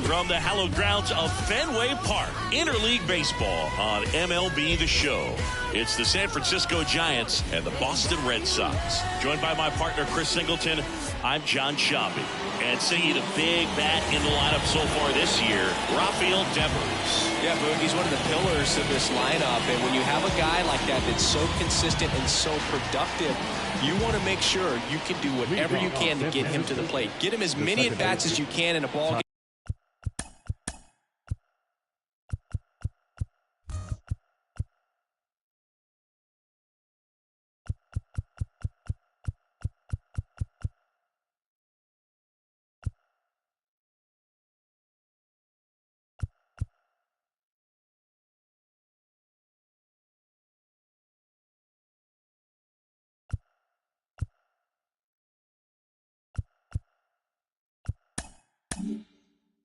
From the hallowed grounds of Fenway Park, Interleague Baseball on MLB The Show. It's the San Francisco Giants and the Boston Red Sox. Joined by my partner, Chris Singleton, I'm John Shabby. And singing a big bat in the lineup so far this year, Rafael Devers. Yeah, Boog, he's one of the pillars of this lineup. And when you have a guy like that that's so consistent and so productive, you want to make sure you can do whatever you can to get him to the plate. Get him as many at-bats as you can in a ball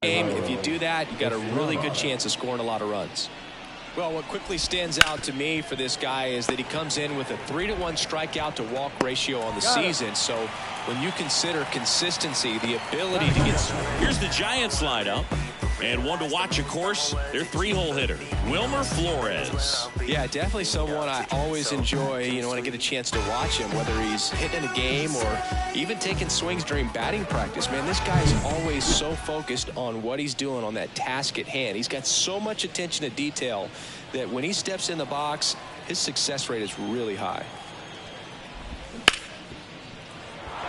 game. If you do that, you got a really good chance of scoring a lot of runs. Well, what quickly stands out to me for this guy is that he comes in with a 3-to-1 strikeout to walk ratio on the season. So when you consider consistency, the ability to get... Here's the Giants lineup. And one to watch, of course, their 3-hole hitter, Wilmer Flores. Yeah, definitely someone I always enjoy, when I get a chance to watch him, whether he's hitting a game or even taking swings during batting practice. Man, this guy's always so focused on what he's doing on that task at hand. He's got so much attention to detail that when he steps in the box, his success rate is really high.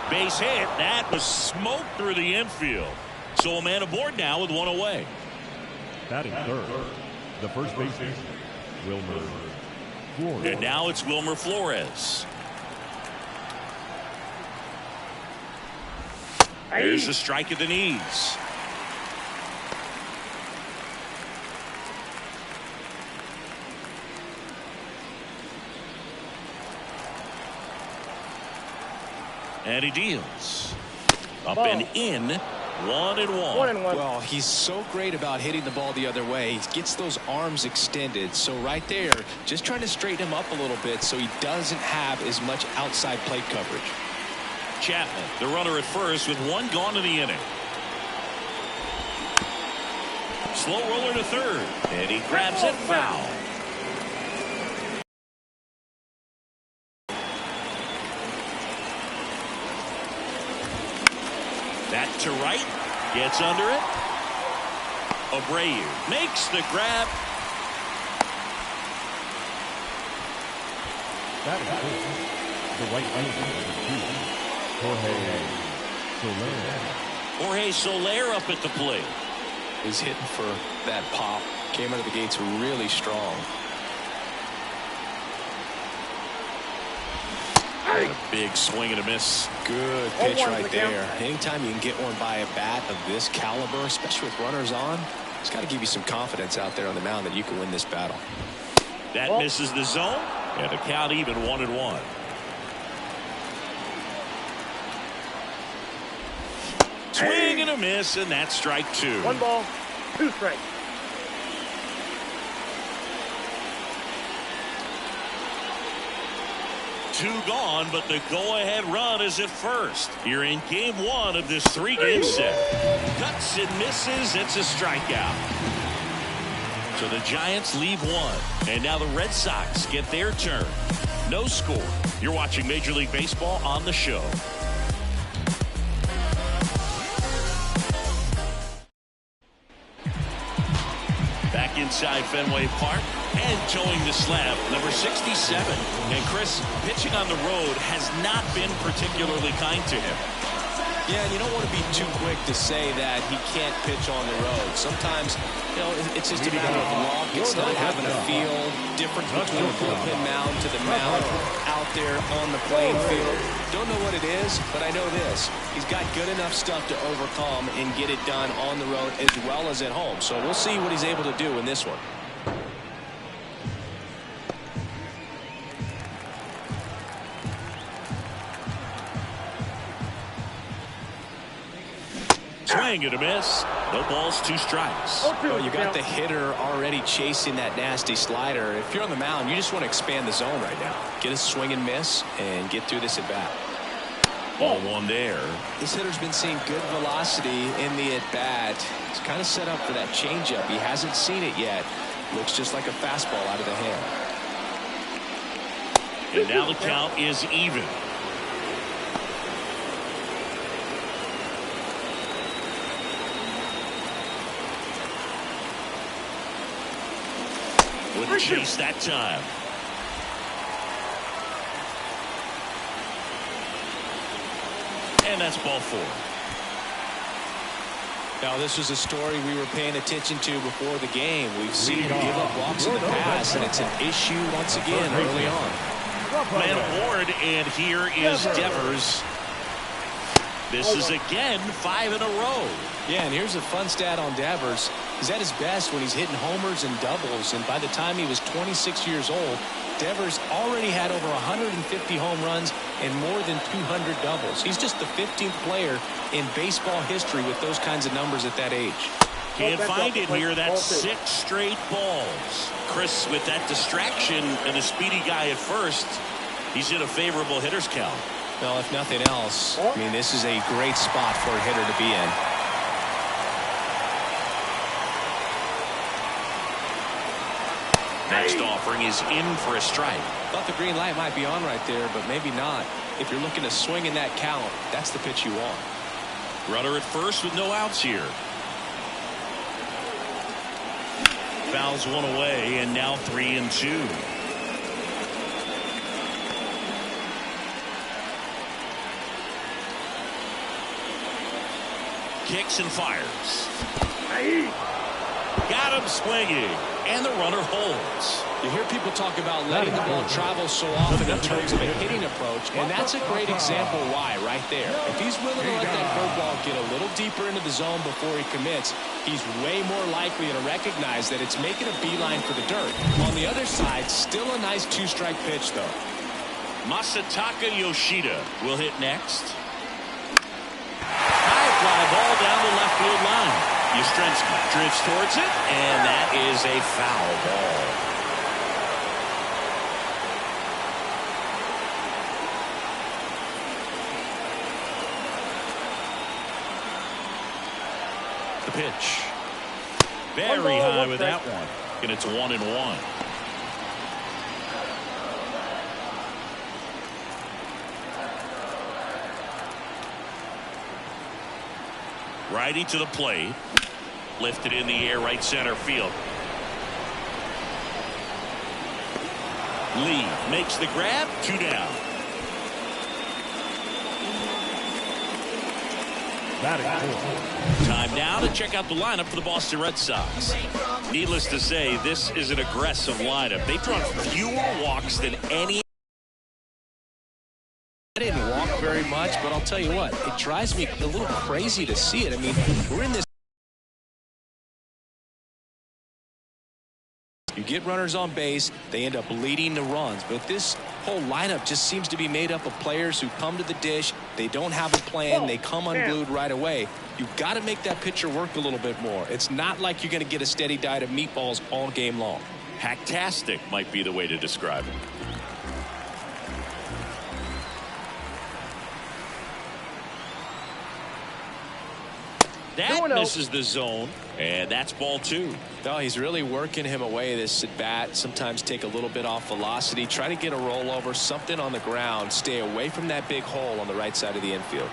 Base hit. That was smoked through the infield. So a man aboard now with one away. Batting third, the first baseman, Wilmer Flores. And now it's Wilmer Flores. There's a strike at the knees. And he deals. Up and in. 1-1. Well, he's so great about hitting the ball the other way. He gets those arms extended. So right there, just trying to straighten him up a little bit so he doesn't have as much outside plate coverage. Chapman, the runner at first with one gone in the inning. Slow roller to third. And he grabs it foul. That to right, gets under it. Abreu makes the grab. That is the right fielder, Jorge Soler up at the plate. He's hitting for that pop. Came out of the gates really strong. A big swing and a miss. Good pitch right there. Anytime you can get one by a bat of this caliber, especially with runners on, it's got to give you some confidence out there on the mound that you can win this battle. That misses the zone, and the count even 1-1. Swing and a miss, and that's strike 2. 1 ball, 2 strikes. Two gone, but the go-ahead run is at first. Here in game 1 of this 3-game set. Cuts and misses. It's a strikeout. So the Giants leave one. And now the Red Sox get their turn. No score. You're watching Major League Baseball on the show. Back inside Fenway Park. And towing the slab, number 67. And Chris, pitching on the road has not been particularly kind to him. Yeah, and you don't want to be too quick to say that he can't pitch on the road. Sometimes, it's just a matter of luck. It's not having a feel difference between the bullpen mound to the mound or out there on the playing field. Don't know what it is, but I know this. He's got good enough stuff to overcome and get it done on the road as well as at home. So we'll see what he's able to do in this one. Swing and a miss. No balls, 2 strikes. Well, you got the hitter already chasing that nasty slider. If you're on the mound, you just want to expand the zone right now. Get a swing and miss and get through this at bat. Ball 1 there. This hitter's been seeing good velocity in the at bat. He's kind of set up for that changeup. He hasn't seen it yet. Looks just like a fastball out of the hand. And now the count is even. Wouldn't chase that time. And that's ball 4. Now, this was a story we were paying attention to before the game. We've seen him give up walks in the past, and it's an issue once again early on. Man aboard, and here is Devers. This is again 5 in a row. Yeah, and here's a fun stat on Devers. He's at his best when he's hitting homers and doubles, and by the time he was 26 years old, Devers already had over 150 home runs and more than 200 doubles. He's just the 15th player in baseball history with those kinds of numbers at that age. Can't find it here. That's 6 straight balls. Chris, with that distraction and a speedy guy at first, he's in a favorable hitter's count. Well, if nothing else, I mean, this is a great spot for a hitter to be in. Next offering is in for a strike. Thought the green light might be on right there, but maybe not. If you're looking to swing in that count, that's the pitch you want. Runner at first with no outs here. Fouls 1 away, and now 3-2. Kicks and fires. Got him swinging, and the runner holds. You hear people talk about letting the ball travel so often in terms of a hitting approach, and that's a great example why right there. If he's willing to let that curveball get a little deeper into the zone before he commits, he's way more likely to recognize that it's making a beeline for the dirt. On the other side, still a nice 2-strike pitch, though. Masataka Yoshida will hit next. High fly ball down the left field line. Yastrzemski drifts towards it, and that is a foul ball. The pitch. Very high with that one. And it's 1-1. Righty to the plate. Lifted in the air, right center field. Lee makes the grab. 2 down. Time now to check out the lineup for the Boston Red Sox. Needless to say, this is an aggressive lineup. They've drawn fewer walks than any. I didn't walk very much, but I'll tell you what, it drives me a little crazy to see it. I mean, we're in this. You get runners on base, they end up leading the runs. But this whole lineup just seems to be made up of players who come to the dish. They don't have a plan. They come unglued right away. You've got to make that pitcher work a little bit more. It's not like you're going to get a steady diet of meatballs all game long. Hacktastic might be the way to describe it. That misses the zone, and that's ball 2. No, he's really working him away this at bat. Sometimes take a little bit off velocity, try to get a rollover, something on the ground, stay away from that big hole on the right side of the infield.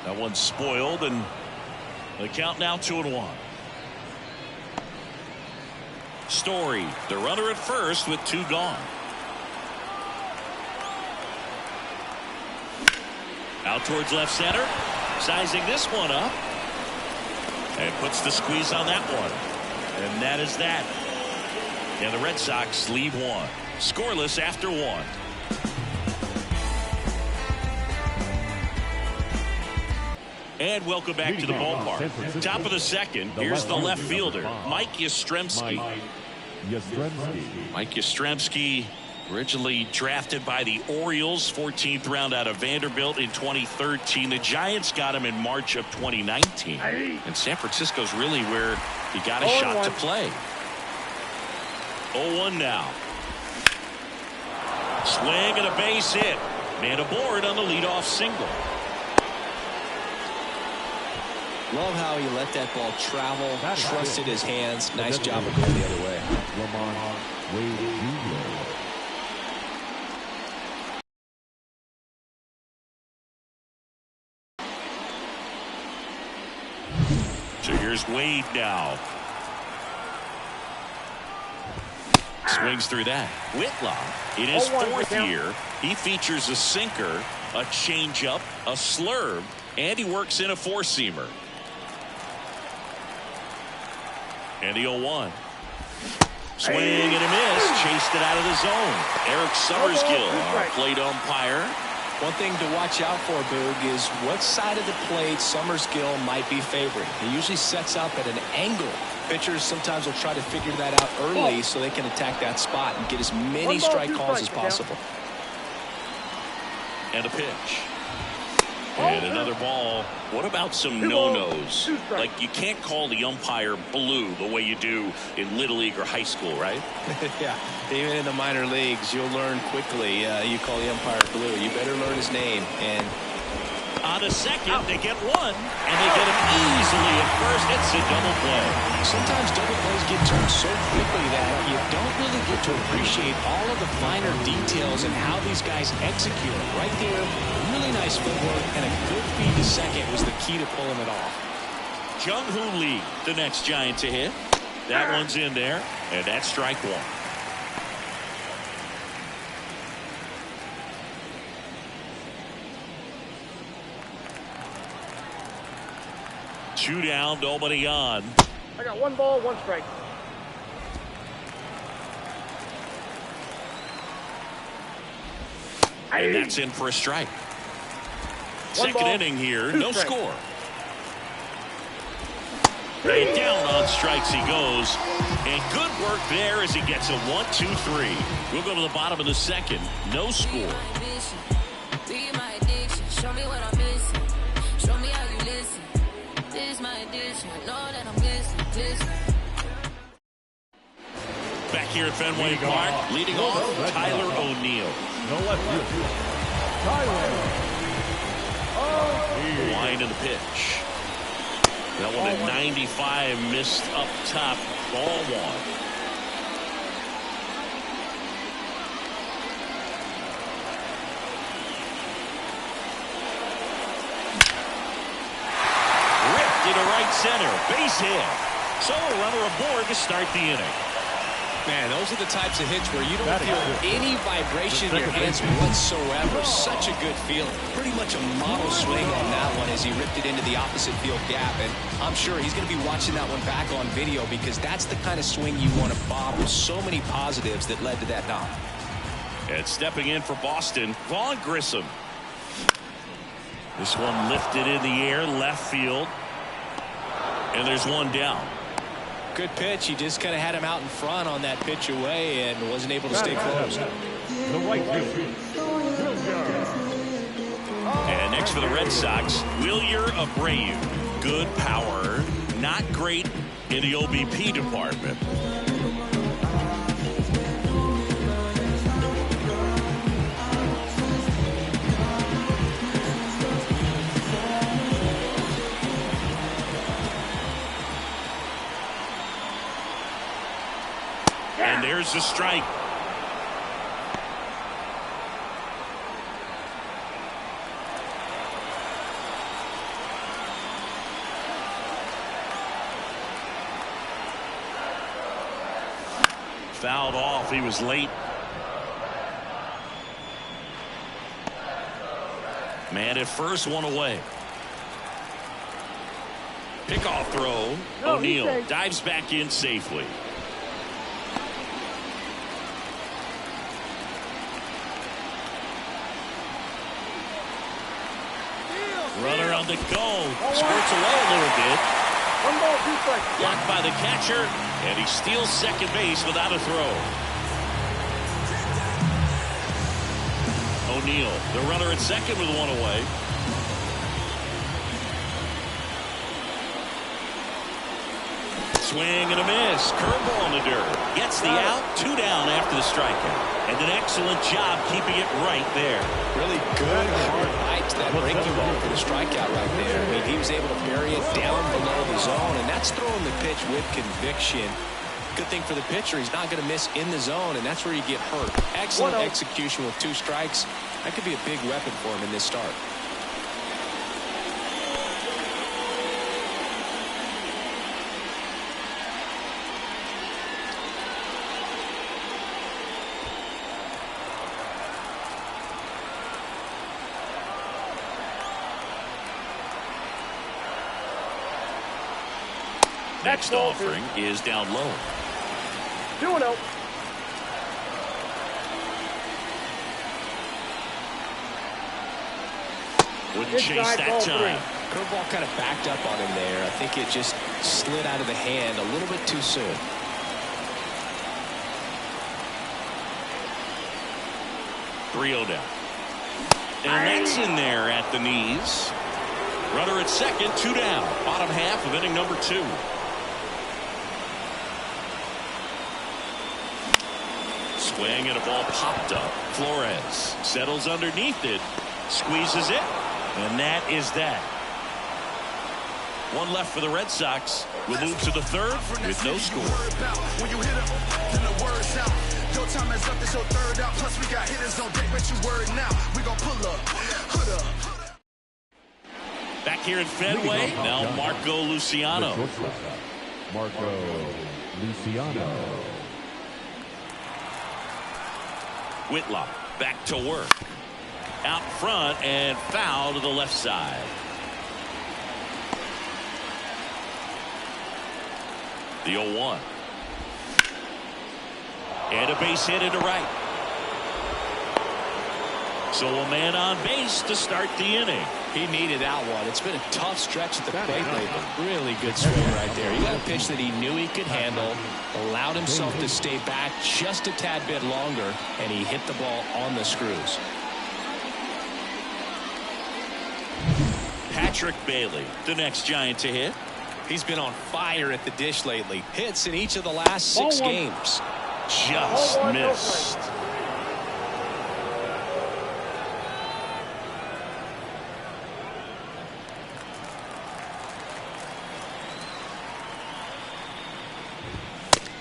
That one's spoiled, and the count now 2-1. Story, the runner at first with 2 gone. Out towards left center, sizing this one up, and puts the squeeze on that one. And that is that. And the Red Sox lead 1. Scoreless after 1. And welcome back to the ballpark. Top of the second, here's the left fielder, Mike Yastrzemski. Mike Yastrzemski Originally drafted by the Orioles, 14th round out of Vanderbilt in 2013. The Giants got him in March of 2019. And San Francisco's really where he got a shot to play. 0-1 now. Swing and a base hit. Man aboard on the leadoff single. Love how he let that ball travel, trusted his hands. Nice job of going the other way. So here's Wade now. Swings through that. Whitlock, in his fourth year, he features a sinker, a changeup, a slurve, and he works in a four-seamer. And the 0-1. Swing and a miss. Chased it out of the zone. Eric Summerskill, our plate umpire. One thing to watch out for, Boog, is what side of the plate Summerskill might be favoring. He usually sets up at an angle. Pitchers sometimes will try to figure that out early so they can attack that spot and get as many strike calls as possible. And a pitch. And another ball. What about some no-nos? Like, you can't call the umpire blue the way you do in Little League or high school, right? Yeah, even in the minor leagues, you'll learn quickly. You call the umpire blue. You better learn his name. And on a second, they get one, and they get him easily at first. It's a double play. Sometimes double plays get turned so quickly that you don't really get to appreciate all of the finer details and how these guys execute it. Right there, really nice footwork, and a good feed to second was the key to pulling it off. Jung-Hoo Lee, the next Giant to hit. That one's in there, and that's strike one. Two down, nobody on. I got 1 ball, 1 strike. And that's in for a strike. Second inning here, no score. Right down on strikes he goes. And good work there as he gets a 1-2-3. We'll go to the bottom of the second. No score. Back here at Fenway Park, leading off Tyler O'Neill. No left field. Tyler. Line of the pitch. That one at 95, missed up top. Ball one. Ripped into right center. Base hit. So a runner aboard to start the inning. Man, those are the types of hits where you don't feel any vibration in your hands whatsoever. Such a good feeling. Pretty much a model swing on that one as he ripped it into the opposite field gap. And I'm sure he's going to be watching that one back on video because that's the kind of swing you want to bob with so many positives that led to that knock. And stepping in for Boston, Vaughn Grissom. This one lifted in the air, left field. And there's one down. Good pitch. He just kind of had him out in front on that pitch away and wasn't able to stay close. The right field. And next for the Red Sox, Wilyer Abreu. Good power, not great in the OBP department. And there's the strike. Fouled off. He was late. Man at first, one away. Pickoff throw. O'Neill dives back in safely. Runner on the go. Squirts away a little bit. 1 ball, 2 strikes. Blocked by the catcher, and he steals second base without a throw. O'Neill, the runner at second with one away. Swing and a miss. Curveball in the dirt. Gets the out. 2 down after the strikeout. And an excellent job keeping it right there. Really good hard bite to that breaking ball for the strikeout right there. I mean, he was able to bury it down below the zone, and that's throwing the pitch with conviction. Good thing for the pitcher, he's not going to miss in the zone, and that's where you get hurt. Excellent execution with 2 strikes. That could be a big weapon for him in this start. Next offering is down low. 2-0. Wouldn't chase that time. Curveball kind of backed up on him there. I think it just slid out of the hand a little bit too soon. .3-0 down. And that's in there at the knees. Runner at second, 2 down. Bottom half of inning number 2. Swing and a ball popped up. Flores settles underneath it, squeezes it, and that is that. 1 left for the Red Sox. We'll move to the 3rd with no score. When you hit up, then the word's out. Your time is up, this your 3rd out. Plus we got hitters on deck, bet you word now. We gon' pull up, hood up. Back here in Fenway, now Marco Luciano. Marco Luciano. Whitlock back to work. Out front and foul to the left side. The 0-1. And a base hit into right. So a man on base to start the inning. He needed that one. It's been a tough stretch at the plate lately. Really good swing right there. He got a pitch that he knew he could handle, allowed himself to stay back just a tad bit longer, and he hit the ball on the screws. Patrick Bailey, the next Giant to hit. He's been on fire at the dish lately. Hits in each of the last 6 games. Just missed.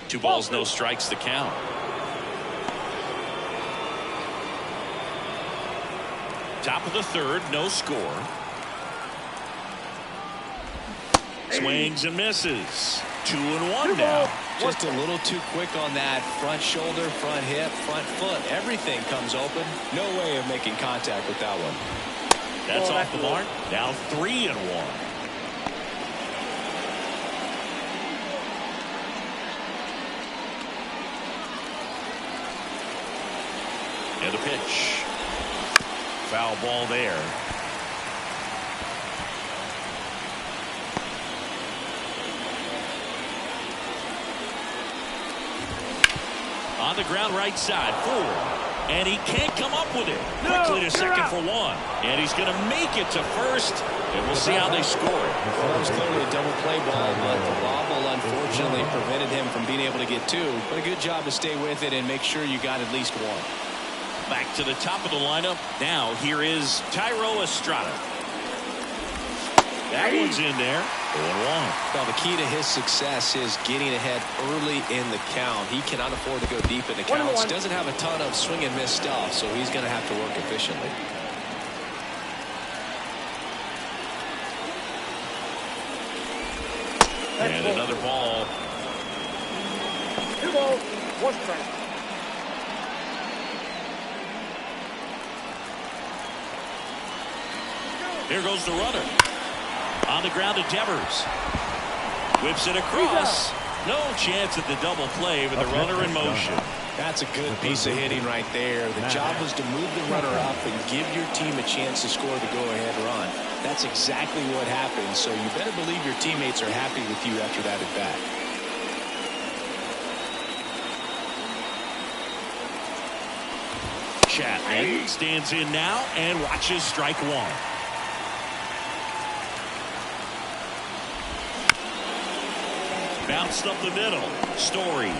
Two balls, no strikes to count. Top of the 3rd, no score. Swings and misses. 2-1 now. Just a little too quick on that front shoulder, front hip, front foot. Everything comes open. No way of making contact with that one. That's off the mark. Now 3-1. And a pitch. Foul ball there. On the ground right side, 4. And he can't come up with it. Quickly to second for 1. And he's going to make it to first. And we'll see how they score it. Well, that was clearly a double play ball, but the wobble unfortunately prevented him from being able to get 2. But a good job to stay with it and make sure you got at least 1. Back to the top of the lineup. Now here is Tyro Estrada. That one's in there. 0-1. Well, the key to his success is getting ahead early in the count. He cannot afford to go deep in the counts. Doesn't have a ton of swing and miss stuff, so he's going to have to work efficiently. And another ball. 2 balls, 1 strike. Here goes the runner. On the ground to Devers. Whips it across. No chance at the double play with the runner in motion. That's a good piece of hitting right there. The job was to move the runner up and give your team a chance to score the go-ahead run. That's exactly what happened, so you better believe your teammates are happy with you after that at bat. Chapman stands in now and watches strike one. Bounced up the middle. Story.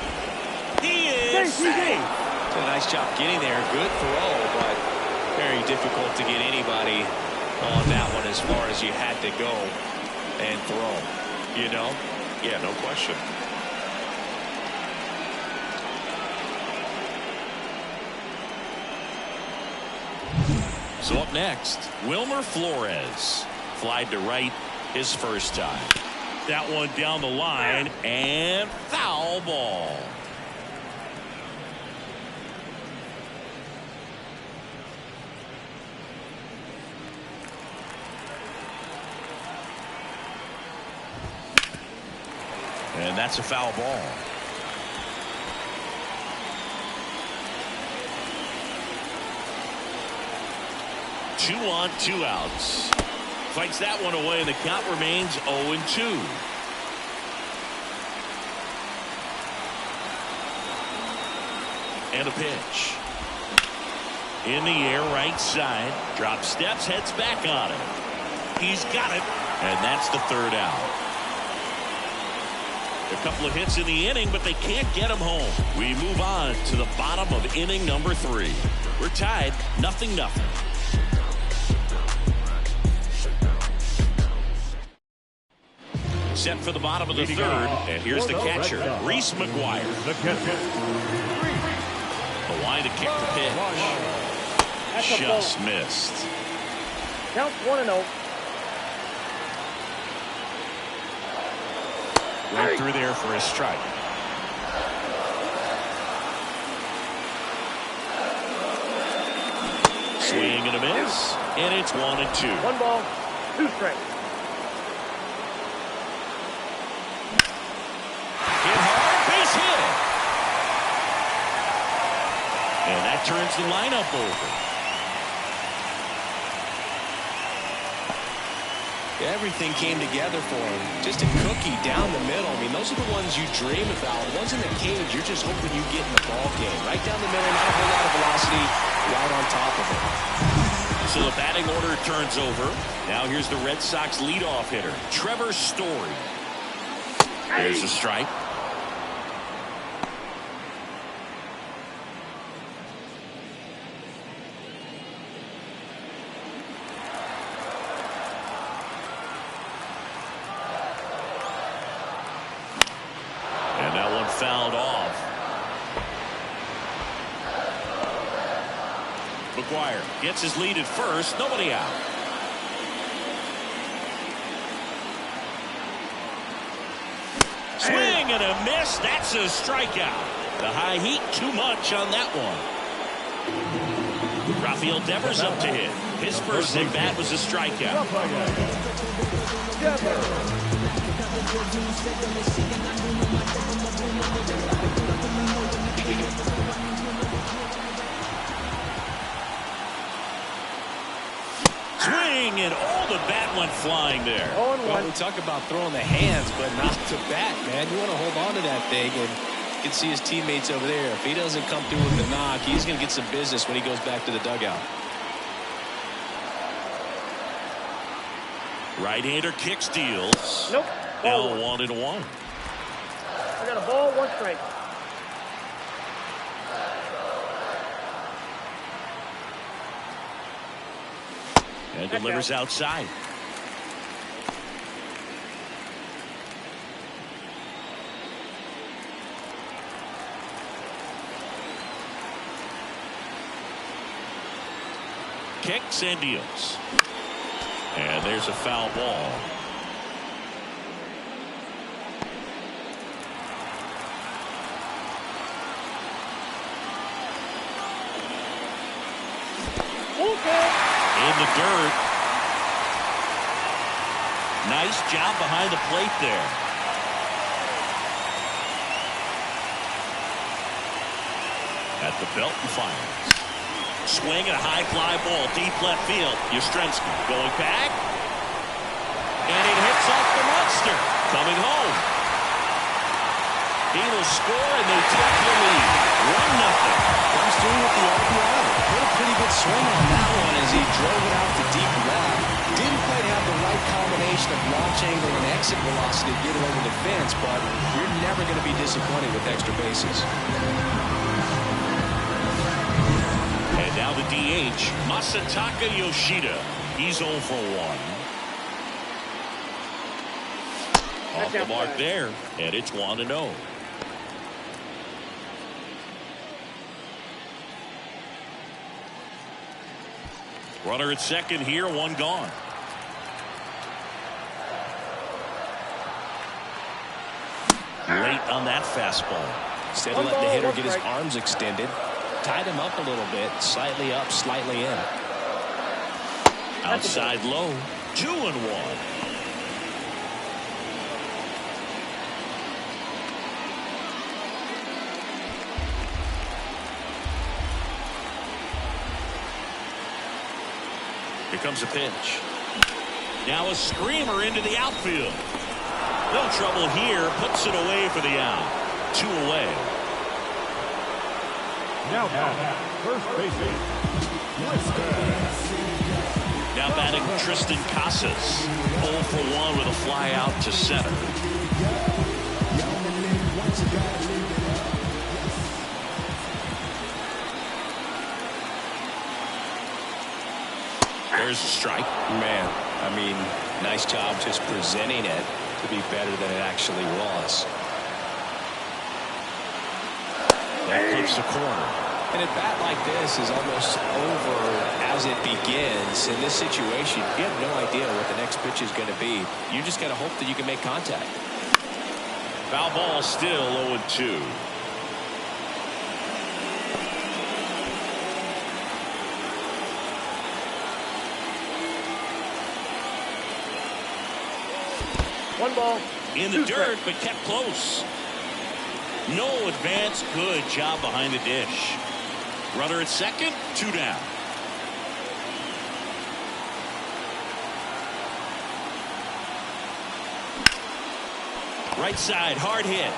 He is safe. Did a nice job getting there. Good throw, but very difficult to get anybody on that one as far as you had to go and throw. You know? Yeah, no question. So up next, Wilmer Flores. Flied to right his first time. That one down the line and foul ball. And that's a foul ball. Two on, two outs. Fights that one away, and the count remains 0-2. And a pitch. In the air, right side. Drop steps, heads back on it. He's got it, and that's the third out. A couple of hits in the inning, but they can't get him home. We move on to the bottom of inning number 3. We're tied 0-0. Set for the bottom of the third, and here's the catcher, Reese McGuire. The line to kick the pitch. Just missed. Count 1-0. Right through there for a strike. Swing and a miss, and it's 1-2. 1 ball, 2 strikes. Hit hard, base hit. And that turns the lineup over. Everything came together for him. Just a cookie down the middle. I mean, those are the ones you dream about. The ones in the cage, you're just hoping you get in the ball game. Right down the middle, not a whole lot of velocity, right on top of it. So the batting order turns over. Now here's the Red Sox leadoff hitter, Trevor Story. There's a strike. Fouled off. McGuire gets his lead at first. Nobody out. Swing and a miss. That's a strikeout. The high heat too much on that one. Rafael Devers up to hit. His first at bat was a strikeout. Swing, and all the bat went flying there. Well, we talk about throwing the hands, but not the bat, man. You want to hold on to that thing, and you can see his teammates over there. If he doesn't come through with the knock, he's going to get some business when he goes back to the dugout. Right-hander kick steals. Nope. Now 1-1. I got a ball, 1 strike. And delivers outside. Kicks and deals. And there's a foul ball. In the dirt. Nice job behind the plate there. At the belt and fires. Swing and a high fly ball deep left field. Yastrzemski going back. And it hits off the monster. Coming home. He will score and they take the lead. 1-0. Comes through with the RBI. decent velocity to get it over the fence, but you're never going to be disappointed with extra bases. And now the DH, Masataka Yoshida. He's 0 for 1. Off the mark there, and it's 1-0. Runner at second here, 1 gone. Late on that fastball. Instead of letting the hitter get his arms extended, tied him up a little bit, slightly up, slightly in. Outside low, 2-1. Here comes a pitch. Now a screamer into the outfield. No trouble here. Puts it away for the out. 2 away. Now first baseman, Now batting Tristan Casas. 0 for 1 with a fly out to center. There's a strike. Man, I mean, nice job just presenting it to be better than it actually was. That clips the corner. And a bat like this is almost over as it begins. In this situation, you have no idea what the next pitch is going to be. You just got to hope that you can make contact. Foul ball still 0-2. One ball. In the dirt, but kept close. No advance. Good job behind the dish. Runner at second, 2 down. Right side, hard hit.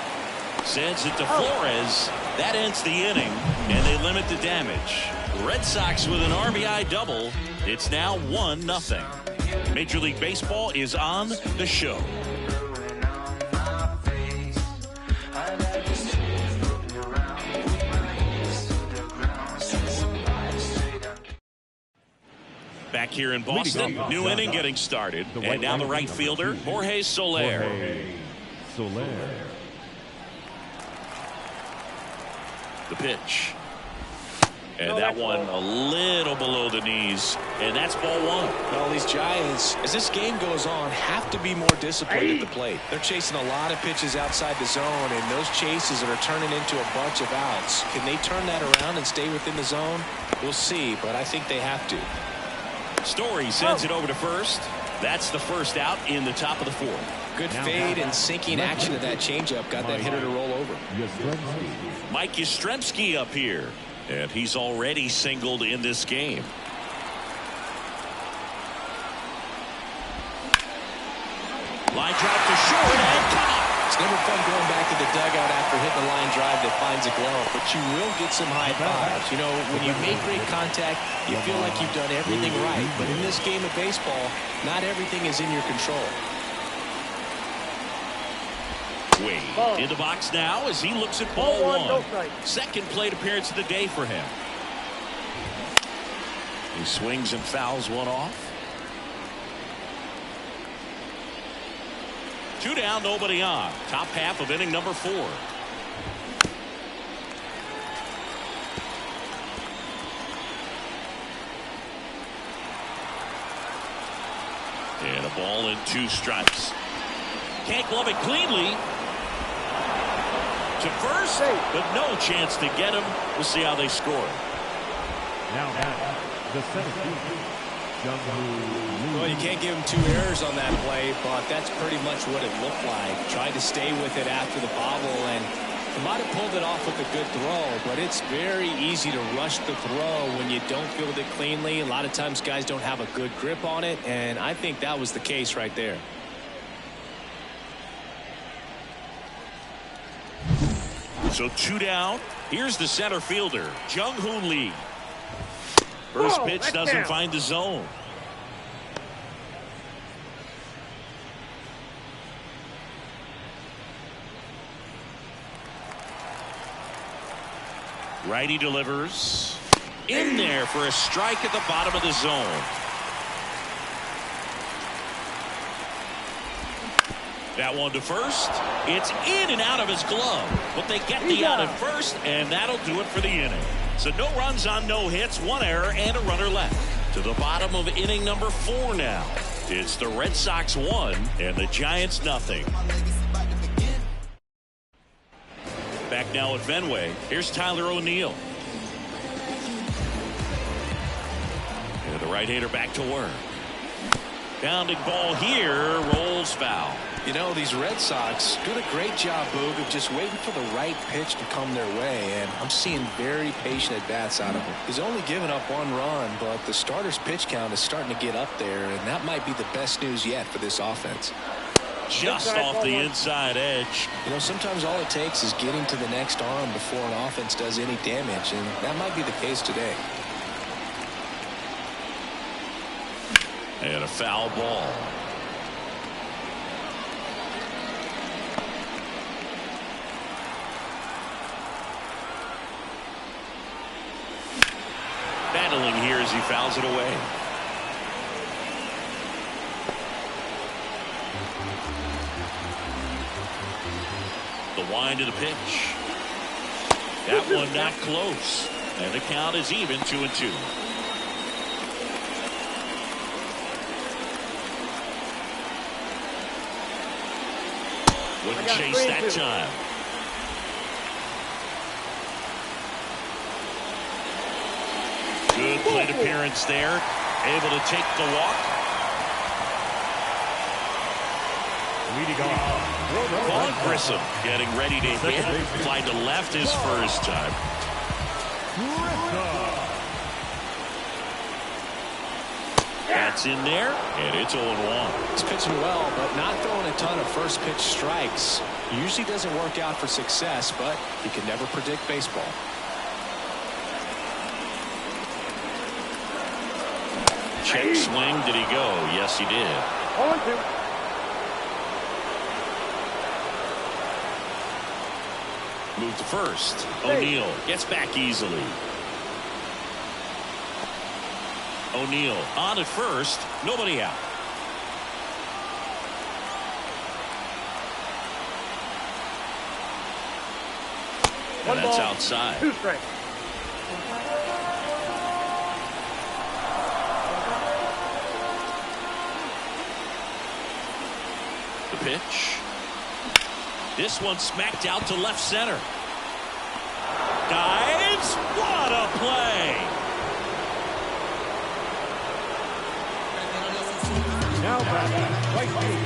Sends it to Flores. That ends the inning, and they limit the damage. Red Sox with an RBI double. It's now 1-0. Major League Baseball is on the show. Back here in Boston, new inning getting started. And now the right fielder, Jorge Soler. The pitch. And that one a little below the knees. And that's ball 1. Well, these Giants, as this game goes on, have to be more disciplined at the plate. They're chasing a lot of pitches outside the zone, and those chases are turning into a bunch of outs. Can they turn that around and stay within the zone? We'll see, but I think they have to. Story sends it over to first. That's the first out in the top of the 4th. Good fade and sinking action of that changeup got that hitter to roll over. Mike Yastrzemski up here, and he's already singled in this game. Line drive to short and caught. It's never fun going back to the dugout after hitting a line drive that finds a glove, but you will get some high fives. You know, when you make great contact, you feel like you've done everything right. But in this game of baseball, not everything is in your control. Wade in the box now as he looks at ball 1. Second plate appearance of the day for him. He swings and fouls one off. 2 down, nobody on. Top half of inning number 4. And a ball and 2 strikes. Can't glove it cleanly. To first, but no chance to get him. We'll see how they score. Now the center fielder, Well, you can't give him 2 errors on that play, but that's pretty much what it looked like. Tried to stay with it after the bobble, and he might have pulled it off with a good throw, but it's very easy to rush the throw when you don't field it cleanly. A lot of times guys don't have a good grip on it, and I think that was the case right there. So 2 down. Here's the center fielder, Jung-Hoon Lee. First pitch doesn't find the zone. Righty delivers. In there for a strike at the bottom of the zone. That one to first. It's in and out of his glove. But they get the out at first, and that'll do it for the inning. So no runs on no hits, one error, and a runner left. To the bottom of inning number 4 now. It's the Red Sox 1 and the Giants nothing. Back now at Fenway. Here's Tyler O'Neill. And the right-hander back to work. Bounding ball here, rolls foul. You know, these Red Sox doing a great job, Boog, of just waiting for the right pitch to come their way, and I'm seeing very patient at-bats out of him. He's only given up 1 run, but the starter's pitch count is starting to get up there, and that might be the best news yet for this offense. Just off the inside edge. You know, sometimes all it takes is getting to the next arm before an offense does any damage, and that might be the case today. And a foul ball. Battling here as he fouls it away. The wind of the pitch. That one not close. And the count is even 2-2. Wouldn't chase that time. Good plate appearance there. Able to take the walk. Vaughn Grissom getting ready to hit. Fly to left his first time. That's in there, and it's 0-1. He's pitching well, but not throwing a ton of first pitch strikes. Usually doesn't work out for success, but you can never predict baseball. Check swing. Did he go? Yes, he did. 0-2. Move to first. O'Neill gets back easily. O'Neill on at first. Nobody out. And that's outside. 2 strikes. The pitch. This one smacked out to left center. Dives. What a play. Now back, right field.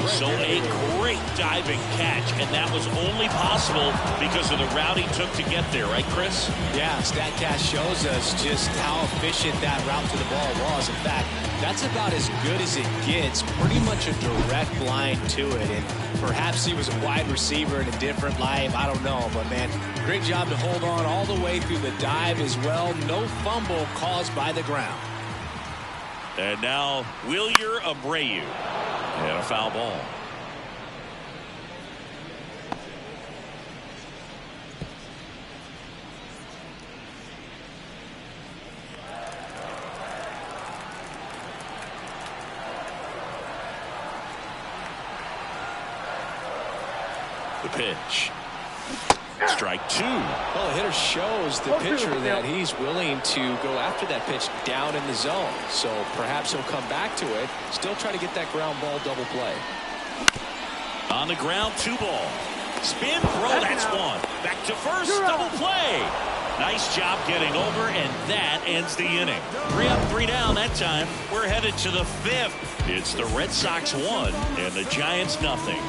So a great diving catch, and that was only possible because of the route he took to get there, right, Chris? Yeah, StatCast shows us just how efficient that route to the ball was. In fact, that's about as good as it gets. Pretty much a direct line to it, and perhaps he was a wide receiver in a different life. I don't know, but man, great job to hold on all the way through the dive as well. No fumble caused by the ground. And now Wilyer Abreu. And a foul ball. The pitch. Strike 2. Well, the hitter shows the pitcher that he's willing to go after that pitch down in the zone. So perhaps he'll come back to it. Still try to get that ground ball double play. On the ground, 2 ball. Spin throw, that's 1. Back to first, double play. Nice job getting over, and that ends the inning. 3 up, 3 down that time. We're headed to the 5th. It's the Red Sox 1 and the Giants nothing.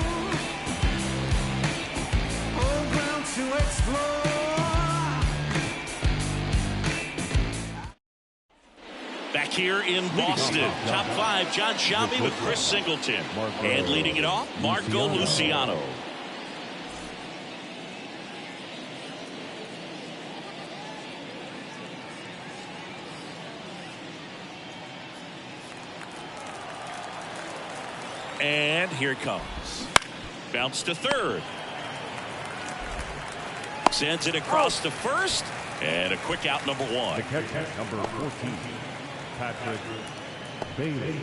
Back here in Boston, top 5, John Sciambi with Chris Singleton. And leading it off, Marco Luciano. And here it comes. Bounce to third. Sends it across to first. And a quick out, number 1. The catcher, number 14, Patrick Bailey.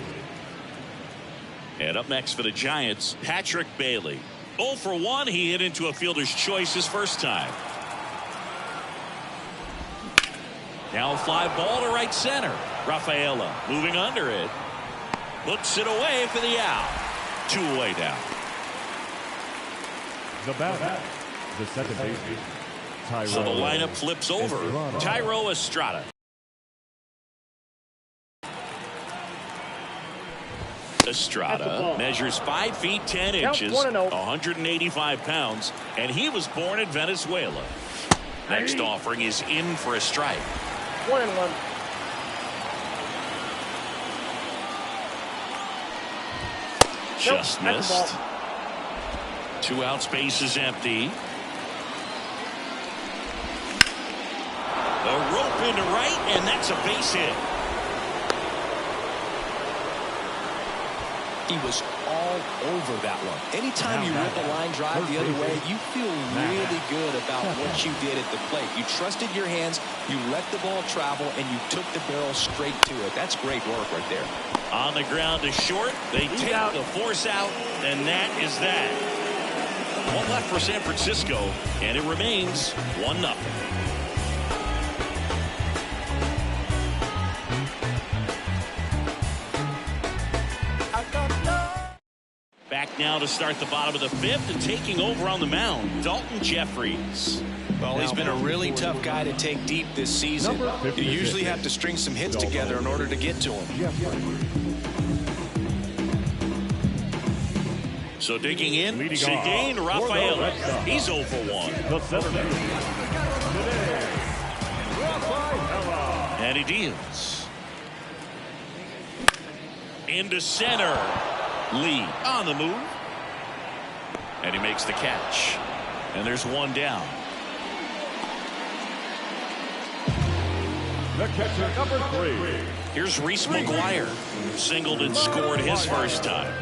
And up next for the Giants, Patrick Bailey. 0 for 1. He hit into a fielder's choice his first time. Now a fly ball to right center. Rafaela moving under it. Looks it away for the out. 2 away now. The batter, the second baseman, Tyro. So the lineup flips over. Tyro Estrada. Estrada measures 5 feet 10 inches, 185 pounds, and he was born in Venezuela. Next offering is in for a strike. 1-1. Just missed. 2 out, space is empty. The rope into right, and that's a base hit. He was all over that one. Anytime you rip a line drive the other way, you feel really good about what you did at the plate. You trusted your hands, you let the ball travel, and you took the barrel straight to it. That's great work right there. On the ground to short. They take the force out, and that is that. 1 left for San Francisco, and it remains 1-0. Back now to start the bottom of the 5th, and taking over on the mound, Dalton Jeffries. Well, he's been a really tough guy to take deep this season. You usually have to string some hits together in order to get to him. So digging in, to gain Rafaela. He's 0 for 1. And he deals. Into center. Lee on the move. And he makes the catch. And there's 1 down. The catcher, number 3. Here's Reese McGuire. Singled and scored his first time.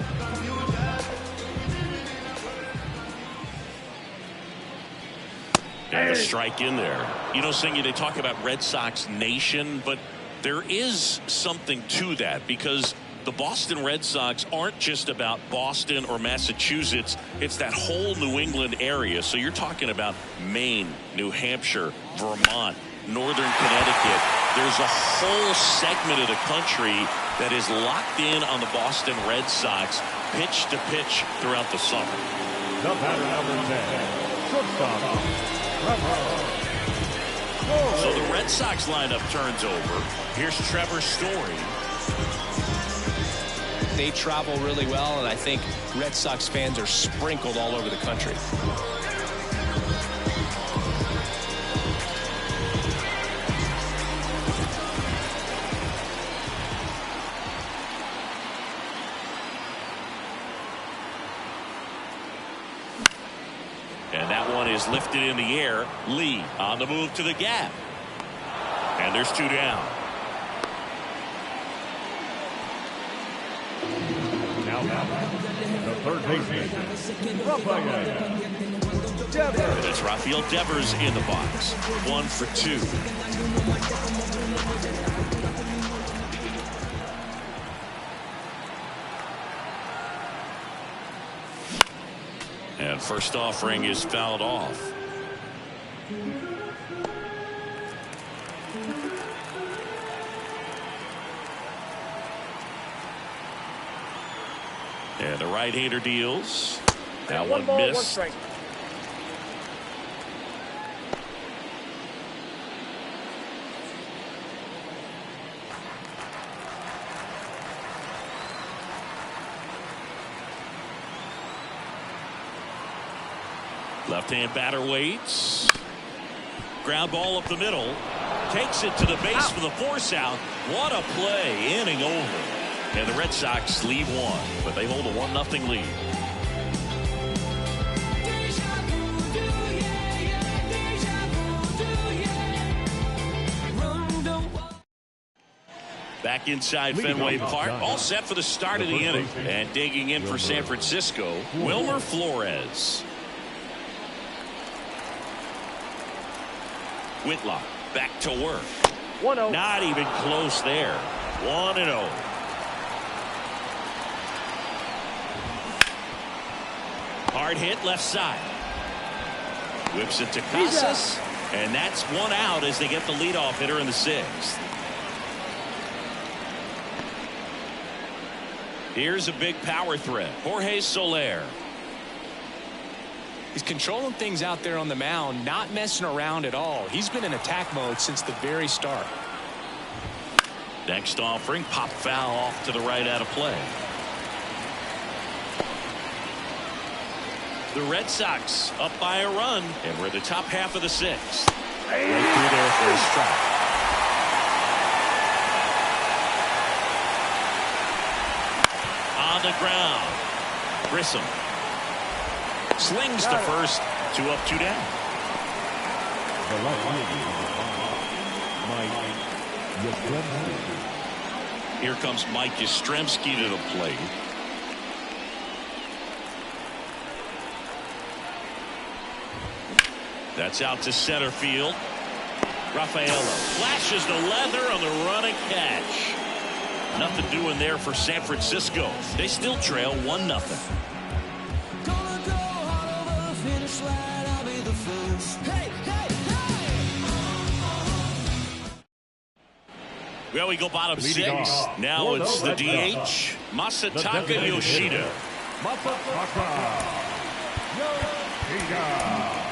And a strike in there. You know, Singy, they talk about Red Sox Nation, but there is something to that, because the Boston Red Sox aren't just about Boston or Massachusetts. It's that whole New England area. So you're talking about Maine, New Hampshire, Vermont, Northern Connecticut. There's a whole segment of the country that is locked in on the Boston Red Sox pitch to pitch throughout the summer. The batter, number 10, shortstop. So the Red Sox lineup turns over. Here's Trevor Story. They travel really well, and I think Red Sox fans are sprinkled all over the country. And that one is lifted in the air. Lee on the move to the gap. And there's 2 down. Now, the third baseman, Rafael Devers. It's Rafael Devers in the box. 1 for 2. And first offering is fouled off. And the right-hander deals. That one ball, missed. 1 strike. Left-hand batter waits. Ground ball up the middle. Takes it to the base for the force out. What a play. Inning over. And the Red Sox lead 1, but they hold a 1-0 lead. Back inside Fenway Park, all set for the start of the inning. And digging in for San Francisco, Wilmer Flores. Whitlock back to work. 1-0. Not even close there. 1-0. Hard hit left side. Whips it to Casas. And that's one out as they get the leadoff hitter in the sixth. Here's a big power threat. Jorge Soler. He's controlling things out there on the mound, not messing around at all. He's been in attack mode since the very start. Next offering, pop foul off to the right out of play. The Red Sox up by a run, and we're at the top half of the sixth. Right through there for a strike. On the ground, Grissom slings to first. 2 up, 2 down. The left Mike Yastrzemski. Here comes Mike Yastrzemski to the plate. That's out to center field. Rafaela flashes the leather on the running catch. Nothing doing there for San Francisco. They still trail 1-0. Well, we go bottom 6. Now it's the DH, Masataka Yoshida. Masataka Yoshida.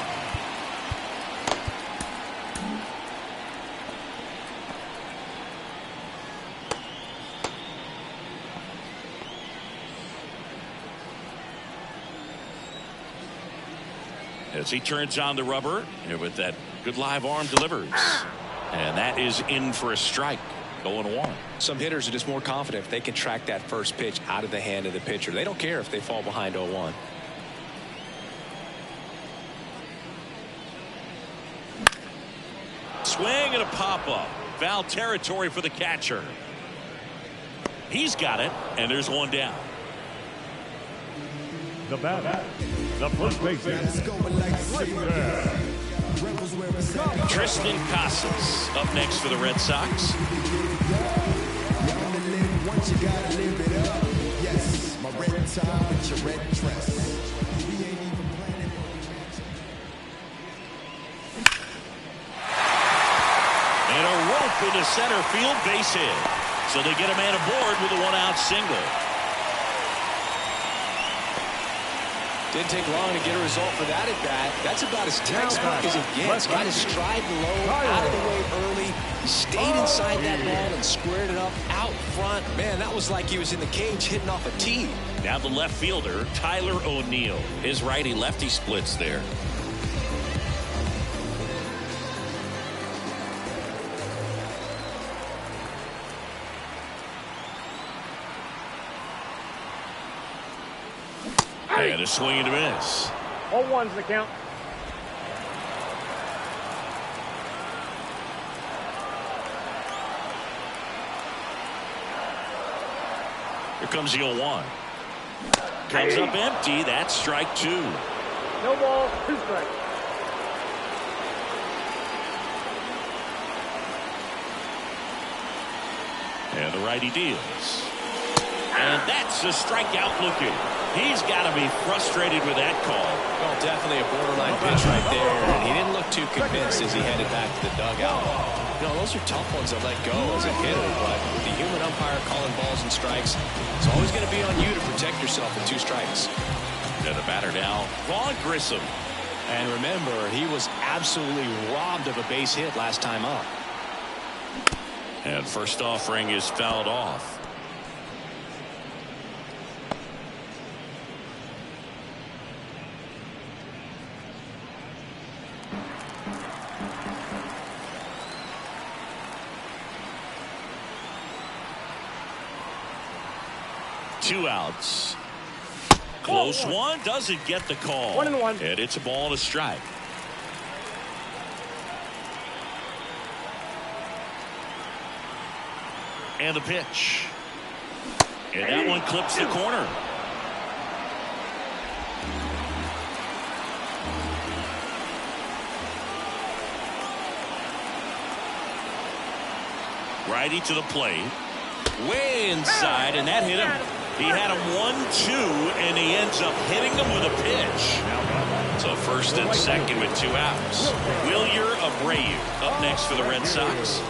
As he turns on the rubber, and with that good live arm delivers. And that is in for a strike. 0-1. Some hitters are just more confident if they can track that first pitch out of the hand of the pitcher. They don't care if they fall behind 0-1. Swing and a pop-up. Foul territory for the catcher. He's got it, and there's one down. The batter, the first baseman, Tristan Casas up next for the Red Sox. And a rope into center field, base hit. So they get a man aboard with a 1-out single. Didn't take long to get a result for that at bat. That's about as textbook as it gets. Got his stride low, out of the way early. He stayed inside that ball and squared it up out front. Man, that was like he was in the cage hitting off a tee. Now the left fielder, Tyler O'Neill. His righty-lefty splits there. And a swing and a miss. 0-1's the count. Here comes the 0-1. Comes up empty. That's strike 2. No ball, 2 strikes. And the righty deals. And that's a strikeout looking. He's got to be frustrated with that call. Well, definitely a borderline pitch right there. And he didn't look too convinced as he headed back to the dugout. You know, those are tough ones to let go as a hitter. But with the human umpire calling balls and strikes, it's always going to be on you to protect yourself with 2 strikes. And the batter now, Ron Grissom. And remember, he was absolutely robbed of a base hit last time up. And first offering is fouled off. Two outs. Close one. Doesn't get the call. 1-1. And it's a ball and a strike. And the pitch. And that one clips the corner. Righty to the plate. Way inside, and that hit him. He had him 1-2, and he ends up hitting them with a pitch. So first and second with 2 outs. Wilyer Abreu up next for the Red Sox.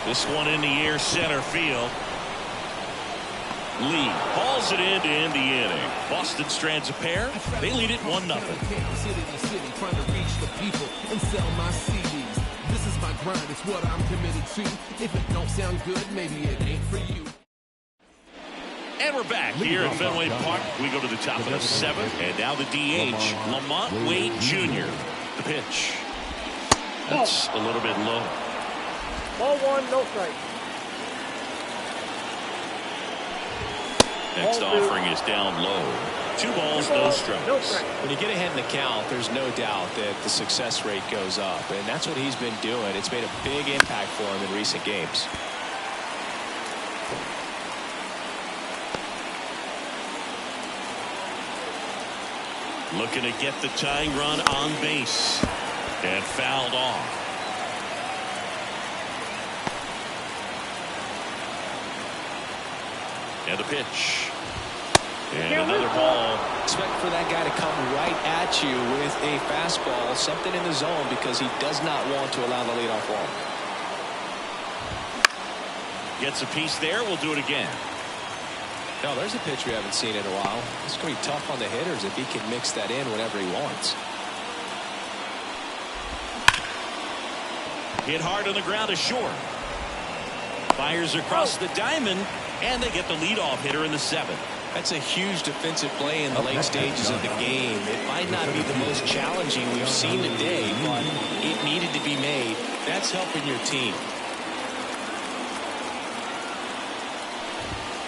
This one in the air, center field. Lee hauls it in to end the inning. Boston strands a pair. They lead it 1-0. This is my grind. It's what I'm committed to. If it don't sound good, maybe it ain't for you. And we're back here at Fenway Park. We go to the top of the 7th, and now the DH, Lamont Wade Jr. The pitch. That's a little bit low. Ball 1, no strike. Next offering is down low. 2 balls, no strikes. When you get ahead in the count, there's no doubt that the success rate goes up, and that's what he's been doing. It's made a big impact for him in recent games. Looking to get the tying run on base, and fouled off. And the pitch. And another ball. Expect for that guy to come right at you with a fastball, something in the zone, because he does not want to allow the leadoff walk. Gets a piece there. We'll do it again. No, there's a pitch we haven't seen in a while. It's going to be tough on the hitters if he can mix that in whenever he wants. Hit hard on the ground is short. Fires across the diamond, and they get the leadoff hitter in the 7th. That's a huge defensive play in the late stages of the game. It might not be the most challenging we've seen today, but it needed to be made. That's helping your team.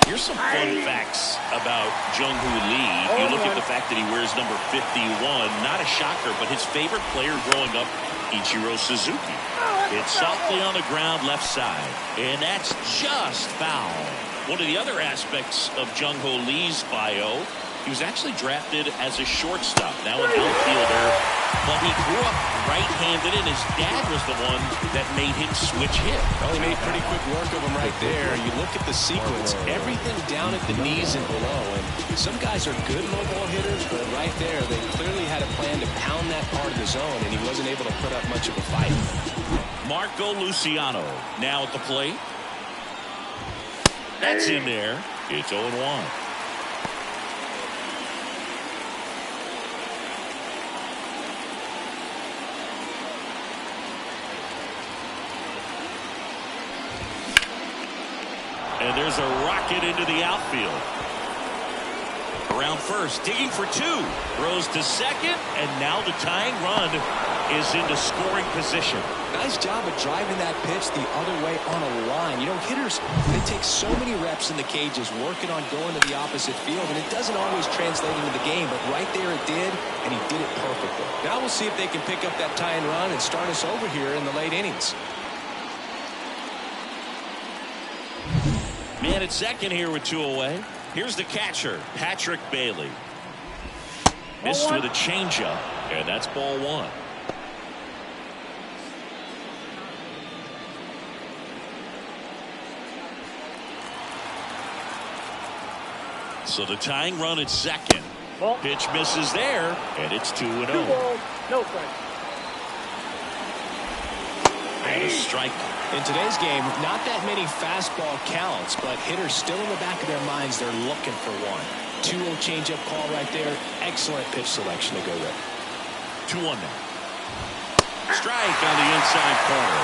Here's some fun facts about Jung-Hoo Lee. You look at the fact that he wears number 51. Not a shocker, but his favorite player growing up, Ichiro Suzuki. It's softly on the ground left side, and that's just foul. One of the other aspects of Jung-Hoo Lee's bio, he was actually drafted as a shortstop, now an outfielder, but he grew up right-handed, and his dad was the one that made him switch hit. Well, he made pretty quick work of him right there. You look at the sequence, everything down at the knees and below, and some guys are good low ball hitters, but right there, they clearly had a plan to pound that part of the zone, and he wasn't able to put up much of a fight. Marco Luciano now at the plate. That's in there. It's 0-1. And there's a rocket into the outfield. Around first, digging for 2. Throws to second, and now the tying run is into scoring position. Nice job of driving that pitch the other way on a line. You know, hitters, they take so many reps in the cages working on going to the opposite field, and it doesn't always translate into the game, but right there it did, and he did it perfectly. Now we'll see if they can pick up that tying run and start us over here in the late innings. Man at second here with 2 away. Here's the catcher, Patrick Bailey. Missed with a changeup, and that's ball 1. So the tying run at second. Pitch misses there, and it's 2-0. 2 balls, no strikes. And a strike. In today's game, not that many fastball counts, but hitters still in the back of their minds, they're looking for one. 2-0 changeup call right there. Excellent pitch selection to go with. 2-1 now. Strike on the inside corner.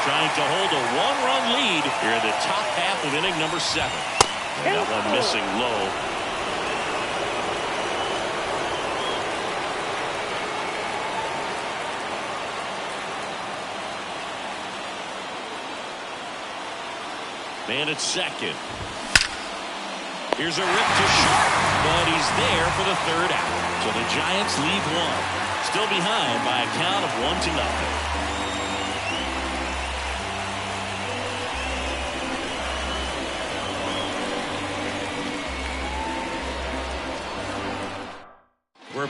Trying to hold a 1-run lead here in the top half of inning number 7. And that one missing low. Man at second. Here's a rip to short, but he's there for the 3rd out. So the Giants lead 1. Still behind by a count of 1-0.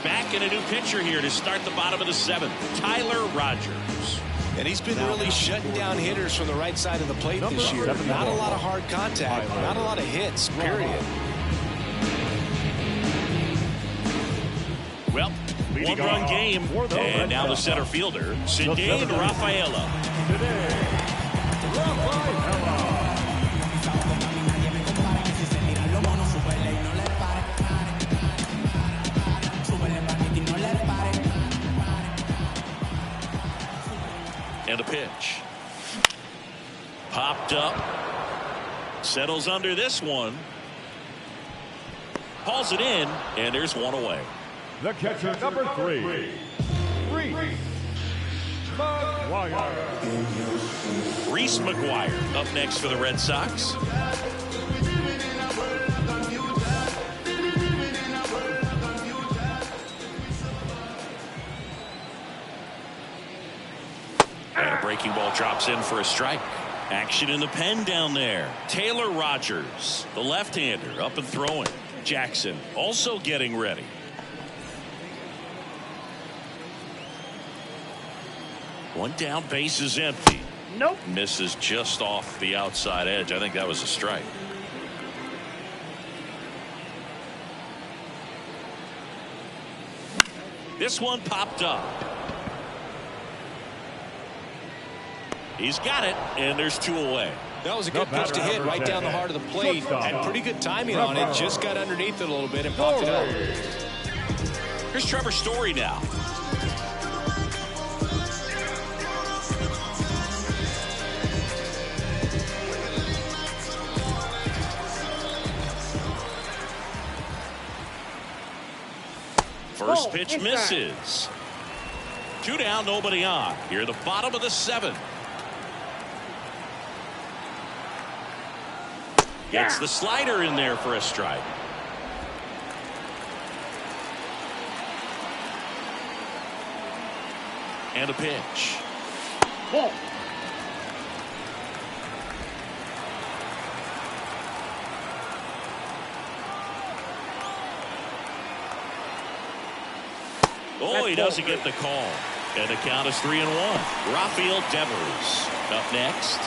back in a new pitcher here to start the bottom of the 7th. Tyler Rogers. And he's been really shutting down hitters from the right side of the plate this year. Not a lot of hard contact, not a lot of hits, period. Well, one-run game, and now the center fielder, Cedane Rafaela. And a pitch. Popped up. Settles under this one. Hauls it in, and there's one away. The catcher, number 3, Reese McGuire up next for the Red Sox. And a breaking ball drops in for a strike. Action in the pen down there. Taylor Rogers, the left-hander, up and throwing. Jackson also getting ready. One down, base is empty. Nope. Misses just off the outside edge. I think that was a strike. This one popped up. He's got it, and there's 2 away. That was a good pitch to hit right down the heart of the plate. Had pretty good timing on it. Just got underneath it a little bit and popped it up. Here's Trevor Story now. First pitch misses. 2 down, nobody on. Here, the bottom of the 7th. Gets the slider in there for a strike. And a pitch. Ball. Oh, he doesn't get the call. And the count is 3-1. Rafael Devers up next.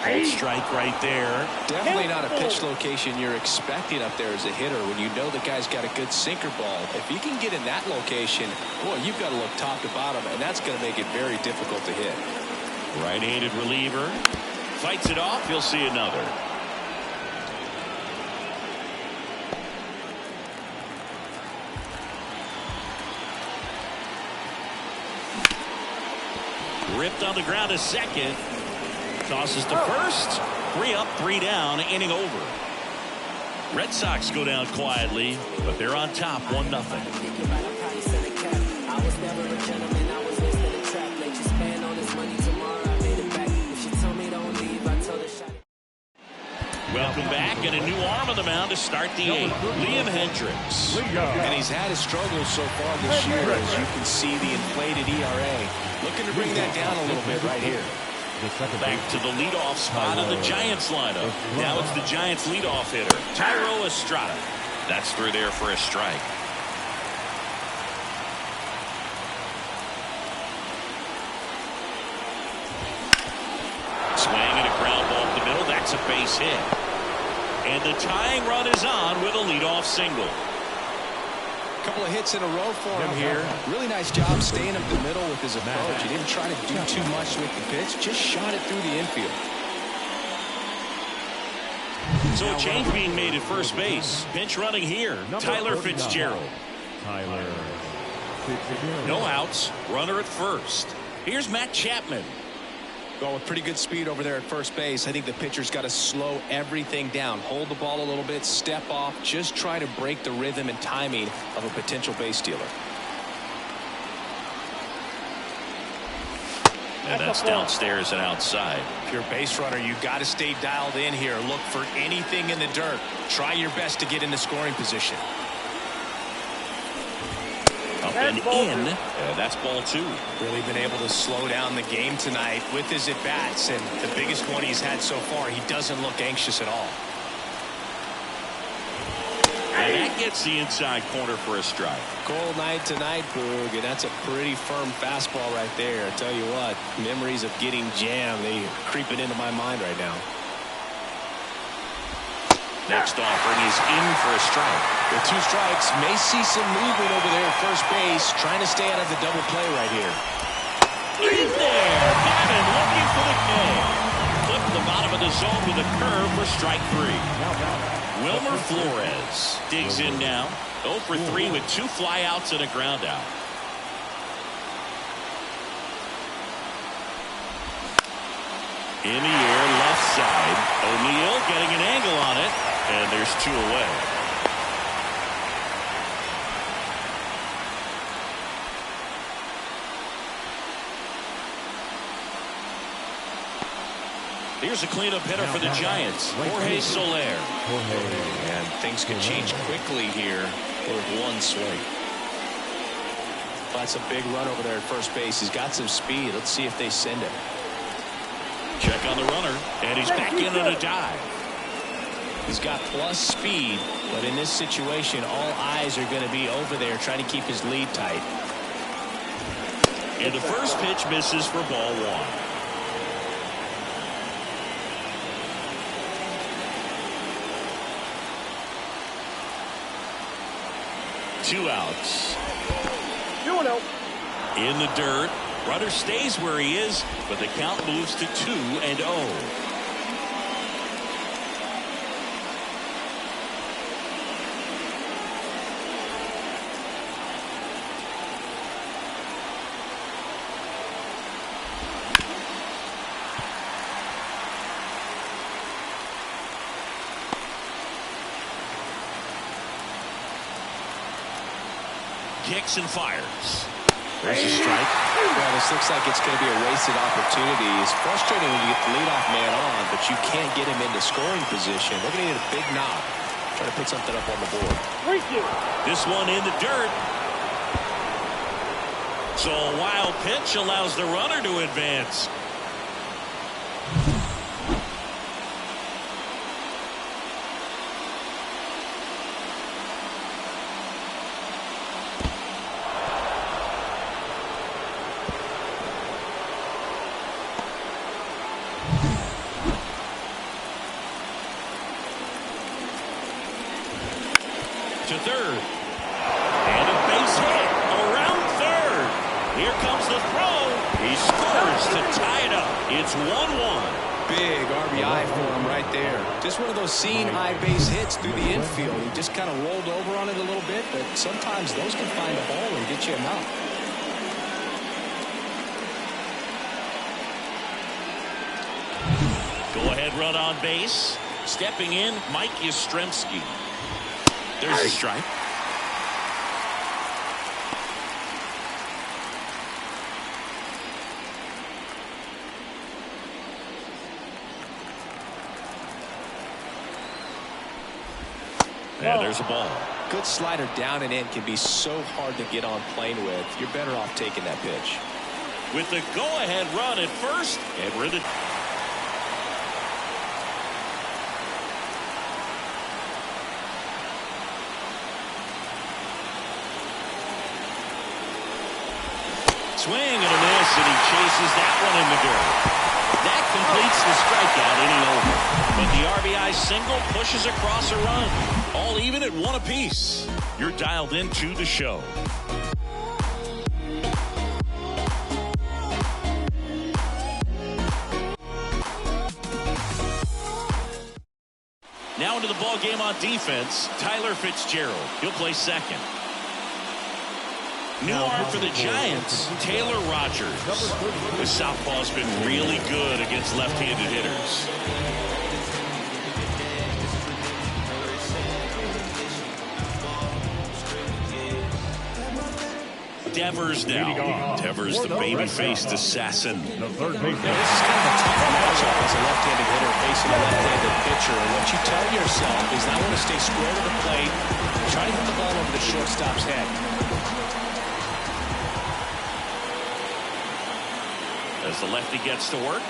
Cold strike right there. Definitely not a pitch location you're expecting up there as a hitter when you know the guy's got a good sinker ball. If he can get in that location, boy, you've got to look top to bottom, and that's going to make it very difficult to hit. Right-handed reliever. Fights it off. He'll see another. Ripped on the ground to second. Tosses to first. 3 up, 3 down. Inning over. Red Sox go down quietly, but they're on top 1-0. Welcome back, and a new arm on the mound to start the 8th. Liam Hendricks. And he's had his struggles so far this year, as you can see the inflated ERA. Looking to bring that down a little bit right here. Back to the leadoff spot of the Giants lineup. Now it's the Giants leadoff hitter, Tyro Estrada. That's through there for a strike. Swing and a ground ball up the middle. That's a base hit. And the tying run is on with a leadoff single. A couple of hits in a row for him here. Really nice job staying up the middle with his approach. He didn't try to do too much with the pitch. Just shot it through the infield. So a change being made at first base. Pinch running here. Tyler Fitzgerald. No outs. Runner at first. Here's Matt Chapman. Well, with pretty good speed over there at first base, I think the pitcher's got to slow everything down. Hold the ball a little bit, step off, just try to break the rhythm and timing of a potential base stealer. And that's downstairs and outside. If you're a base runner, you've got to stay dialed in here. Look for anything in the dirt. Try your best to get into scoring position. Up and in, and that's ball 2. Really been able to slow down the game tonight with his at-bats, and the biggest one he's had so far, he doesn't look anxious at all. And that gets the inside corner for a strike. Cold night tonight, Boog, and that's a pretty firm fastball right there. I tell you what, memories of getting jammed, they are creeping into my mind right now. Next offering is in for a strike. With 2 strikes, may see some movement over there at first base, trying to stay out of the double play right here. In there, Gavin looking for the K. Clipped the bottom of the zone with a curve for strike 3. Wilmer Flores digs in now. 0 for 3 with 2 flyouts and a ground out. In the air, left side. O'Neill getting an angle on it, and there's 2 away. Here's a cleanup hitter for the Giants, Jorge Soler. And things can change quickly here with 1 swing. That's a big run over there at first base. He's got some speed. Let's see if they send it. Check on the runner, and he's back in on a dive. He's got plus speed, but in this situation, all eyes are going to be over there trying to keep his lead tight. And the first pitch misses for ball 1. 2 outs. 2-0. In the dirt. Runner stays where he is, but the count moves to 2-0. Kicks and fires. There's a strike. Well, this looks like it's going to be a wasted opportunity. It's frustrating when you get the leadoff man on, but you can't get him into scoring position. They're going to need a big knock. Try to put something up on the board. This one in the dirt. So a wild pitch allows the runner to advance. To third. And a base hit around third. Here comes the throw. He scores to tie it up. It's 1-1. Big RBI for him right there. Just one of those seeing high base hits through the infield. He just kind of rolled over on it a little bit, but sometimes those can find a ball and get you him out. Go ahead run on base. Stepping in, Mike Yastrzemski. There's a strike. And there's a ball. Good slider down and in can be so hard to get on plane with. You're better off taking that pitch. With the go-ahead run at first, and we're in the... Swing and a miss, and he chases that one in the dirt. That completes the strikeout inning over. But the RBI single pushes across a run. All even at 1 apiece. You're dialed into the show. Now into the ball game on defense, Tyler Fitzgerald. He'll play second. New arm for the Giants, Taylor Rogers. The southpaw's been really good against left-handed hitters. Devers now. Devers, the baby-faced assassin. The third baseman. This is kind of a tough matchup as a left-handed hitter facing a left-handed pitcher. And what you tell yourself is I want to stay square to the plate, try to hit the ball over the shortstop's head. as the lefty gets to work.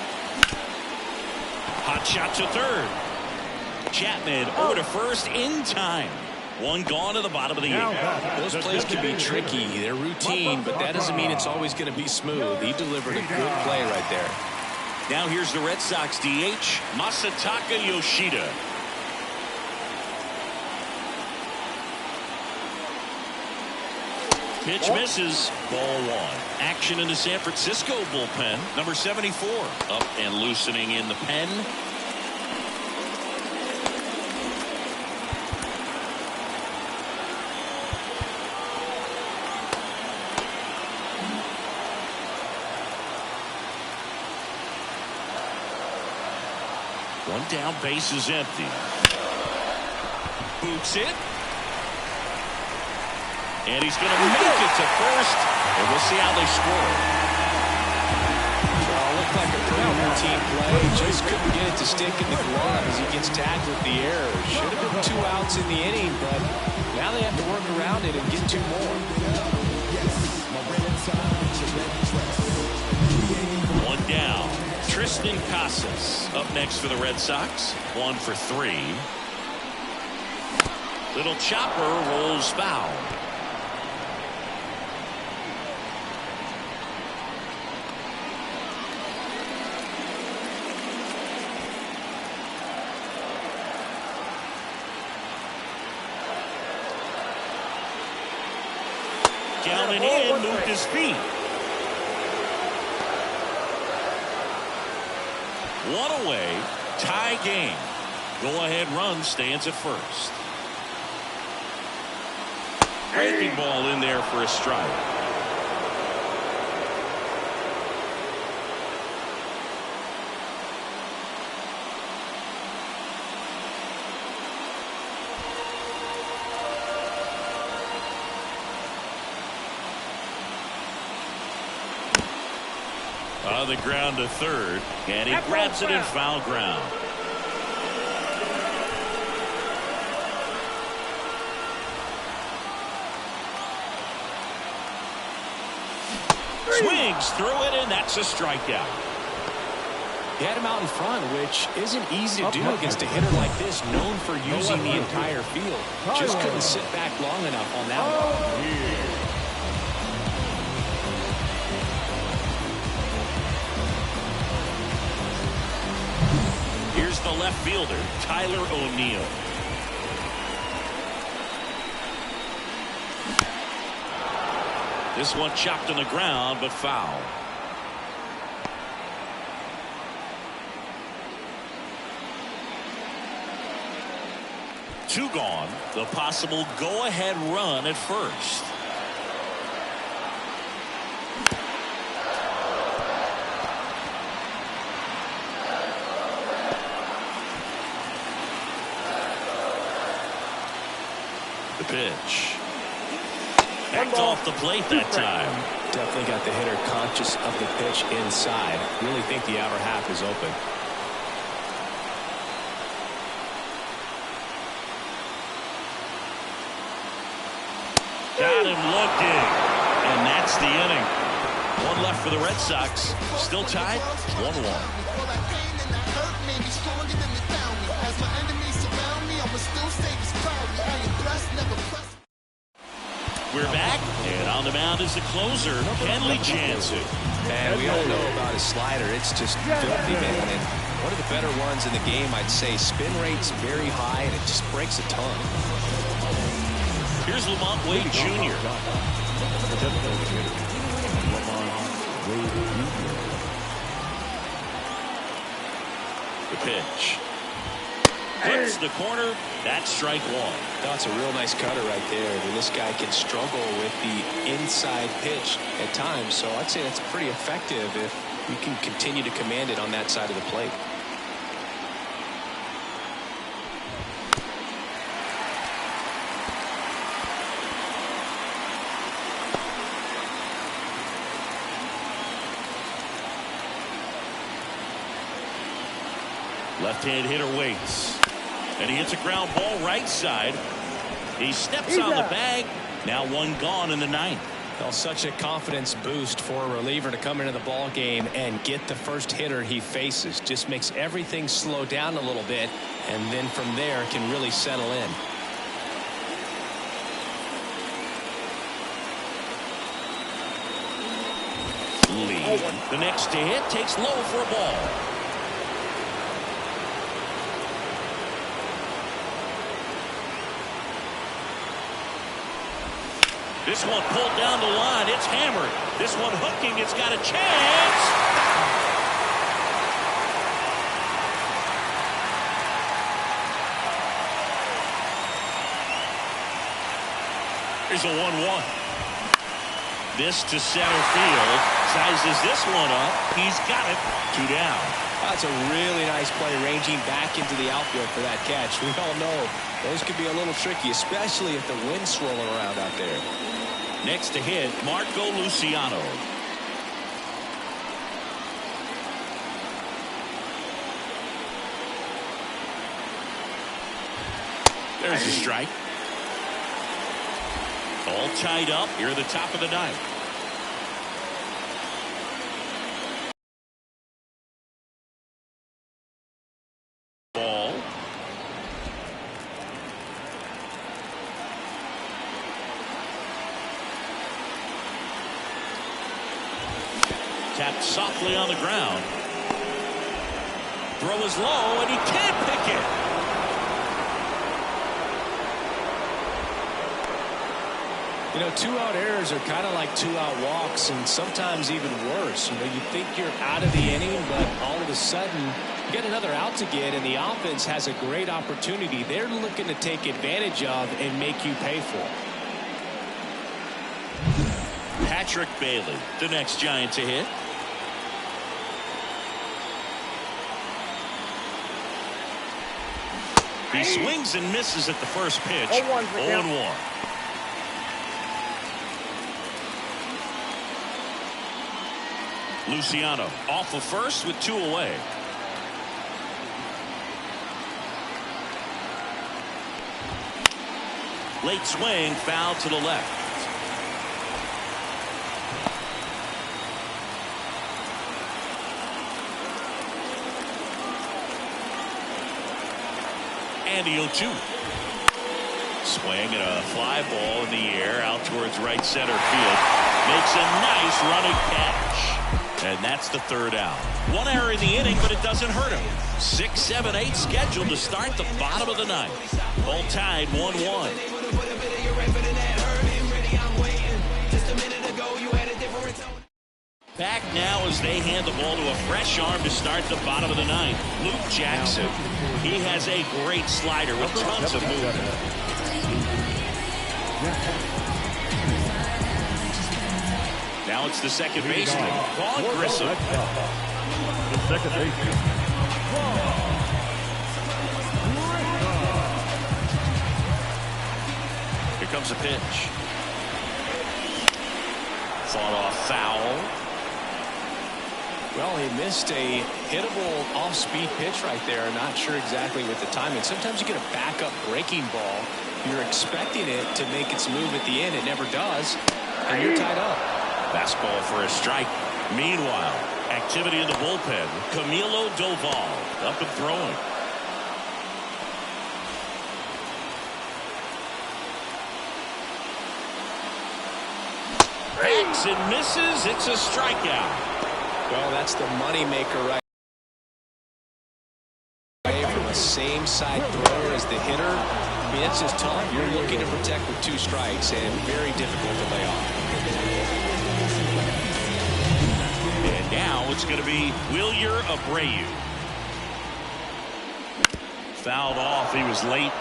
Hot shot to third. Chapman over to first in time. One gone to the bottom of the eighth. Those plays can be tricky. They're routine, but that doesn't mean it's always going to be smooth. He delivered a good play right there. Now here's the Red Sox DH, Masataka Yoshida. Pitch misses. Ball one. Action in the San Francisco bullpen. Number 74 up and loosening in the pen. One down, base is empty. Boots it. And he's going to make it to first. And we'll see how they score. Well, looked like a pretty routine play. Just couldn't get it to stick in the glove as he gets tagged with the error. Should have been 2 outs in the inning, but now they have to work around it and get 2 more. One down. Tristan Casas up next for the Red Sox. 1 for 3. Little chopper rolls foul. Down and in, moved his feet. 1 away, tie game. Go-ahead run stands at first. Breaking ball in there for a strike. On the ground to third, and he grabs it in foul ground. Swings through it, and that's a strikeout. He had him out in front, which isn't easy to do against a hitter like this, known for using the entire field. Just couldn't sit back long enough on that one. Here's the left fielder, Tyler O'Neill. This one chopped on the ground, but foul. Two gone. The possible go-ahead run at first. The pitch. Backed off the plate that time. Definitely got the hitter conscious of the pitch inside. Really think the outer half is open. Got him looking. And that's the inning. One left for the Red Sox. Still tied 1-1. We're back, and on the mound is the closer, Kenley Jansen. And we all know about his slider. It's just filthy, man. And one of the better ones in the game, I'd say. Spin rate's very high, and it just breaks a ton. Here's Lamont Wade Jr. The pitch. Hits the corner. That's strike one. That's a real nice cutter right there. I mean, this guy can struggle with the inside pitch at times, so I'd say that's pretty effective if you can continue to command it on that side of the plate. Left-hand hitter waits. And he hits a ground ball right side. He steps on the bag. Now one gone in the ninth. Well, such a confidence boost for a reliever to come into the ball game and get the first hitter he faces. Just makes everything slow down a little bit, and then from there can really settle in. Lee, the next to hit, takes low for a ball. This one pulled down the line. It's hammered. This one hooking. It's got a chance. Here's a 1-1. This to center field. Sizes this one up. He's got it. 2 down. That's a really nice play, ranging back into the outfield for that catch. We all know those could be a little tricky, especially if the wind's swirling around out there. Next to hit, Marco Luciano. There's a strike. All tied up here at the top of the ninth. Ball. Tapped softly on the ground. Throw is low, and he can't pick it. You know, 2-out errors are kind of like 2-out walks, and sometimes even worse. You know, you think you're out of the inning, but all of a sudden you get another out to get, and the offense has a great opportunity they're looking to take advantage of and make you pay for. Patrick Bailey, the next Giant to hit. He swings and misses at the first pitch. 0-1. Luciano off of first with 2 away. Late swing, foul to the left. And the 0-2. Swing and a fly ball in the air out towards right center field. Makes a nice running catch. And that's the 3rd out. 1 error in the inning, but it doesn't hurt him. 6, 7, 8 scheduled to start the bottom of the ninth. All tied 1-1. Back now as they hand the ball to a fresh arm to start the bottom of the ninth. Luke Jackson. He has a great slider with tons of movement. Now it's the second baseman, Vaughn Grissom. The second baseman, Here comes a pitch. Fought off foul. Well, he missed a hittable off-speed pitch right there. Not sure exactly with the timing. Sometimes you get a backup breaking ball. You're expecting it to make its move at the end. It never does. And you're tied up. Fastball for a strike. Meanwhile, activity in the bullpen. Camilo Doval up and throwing. Hacks and misses. It's a strikeout. Well, that's the moneymaker right from a same-side thrower as the hitter. I mean, it's just tough. You're looking to protect with 2 strikes and very difficult to lay off. And now it's going to be Wilyer Abreu. Fouled off. He was late.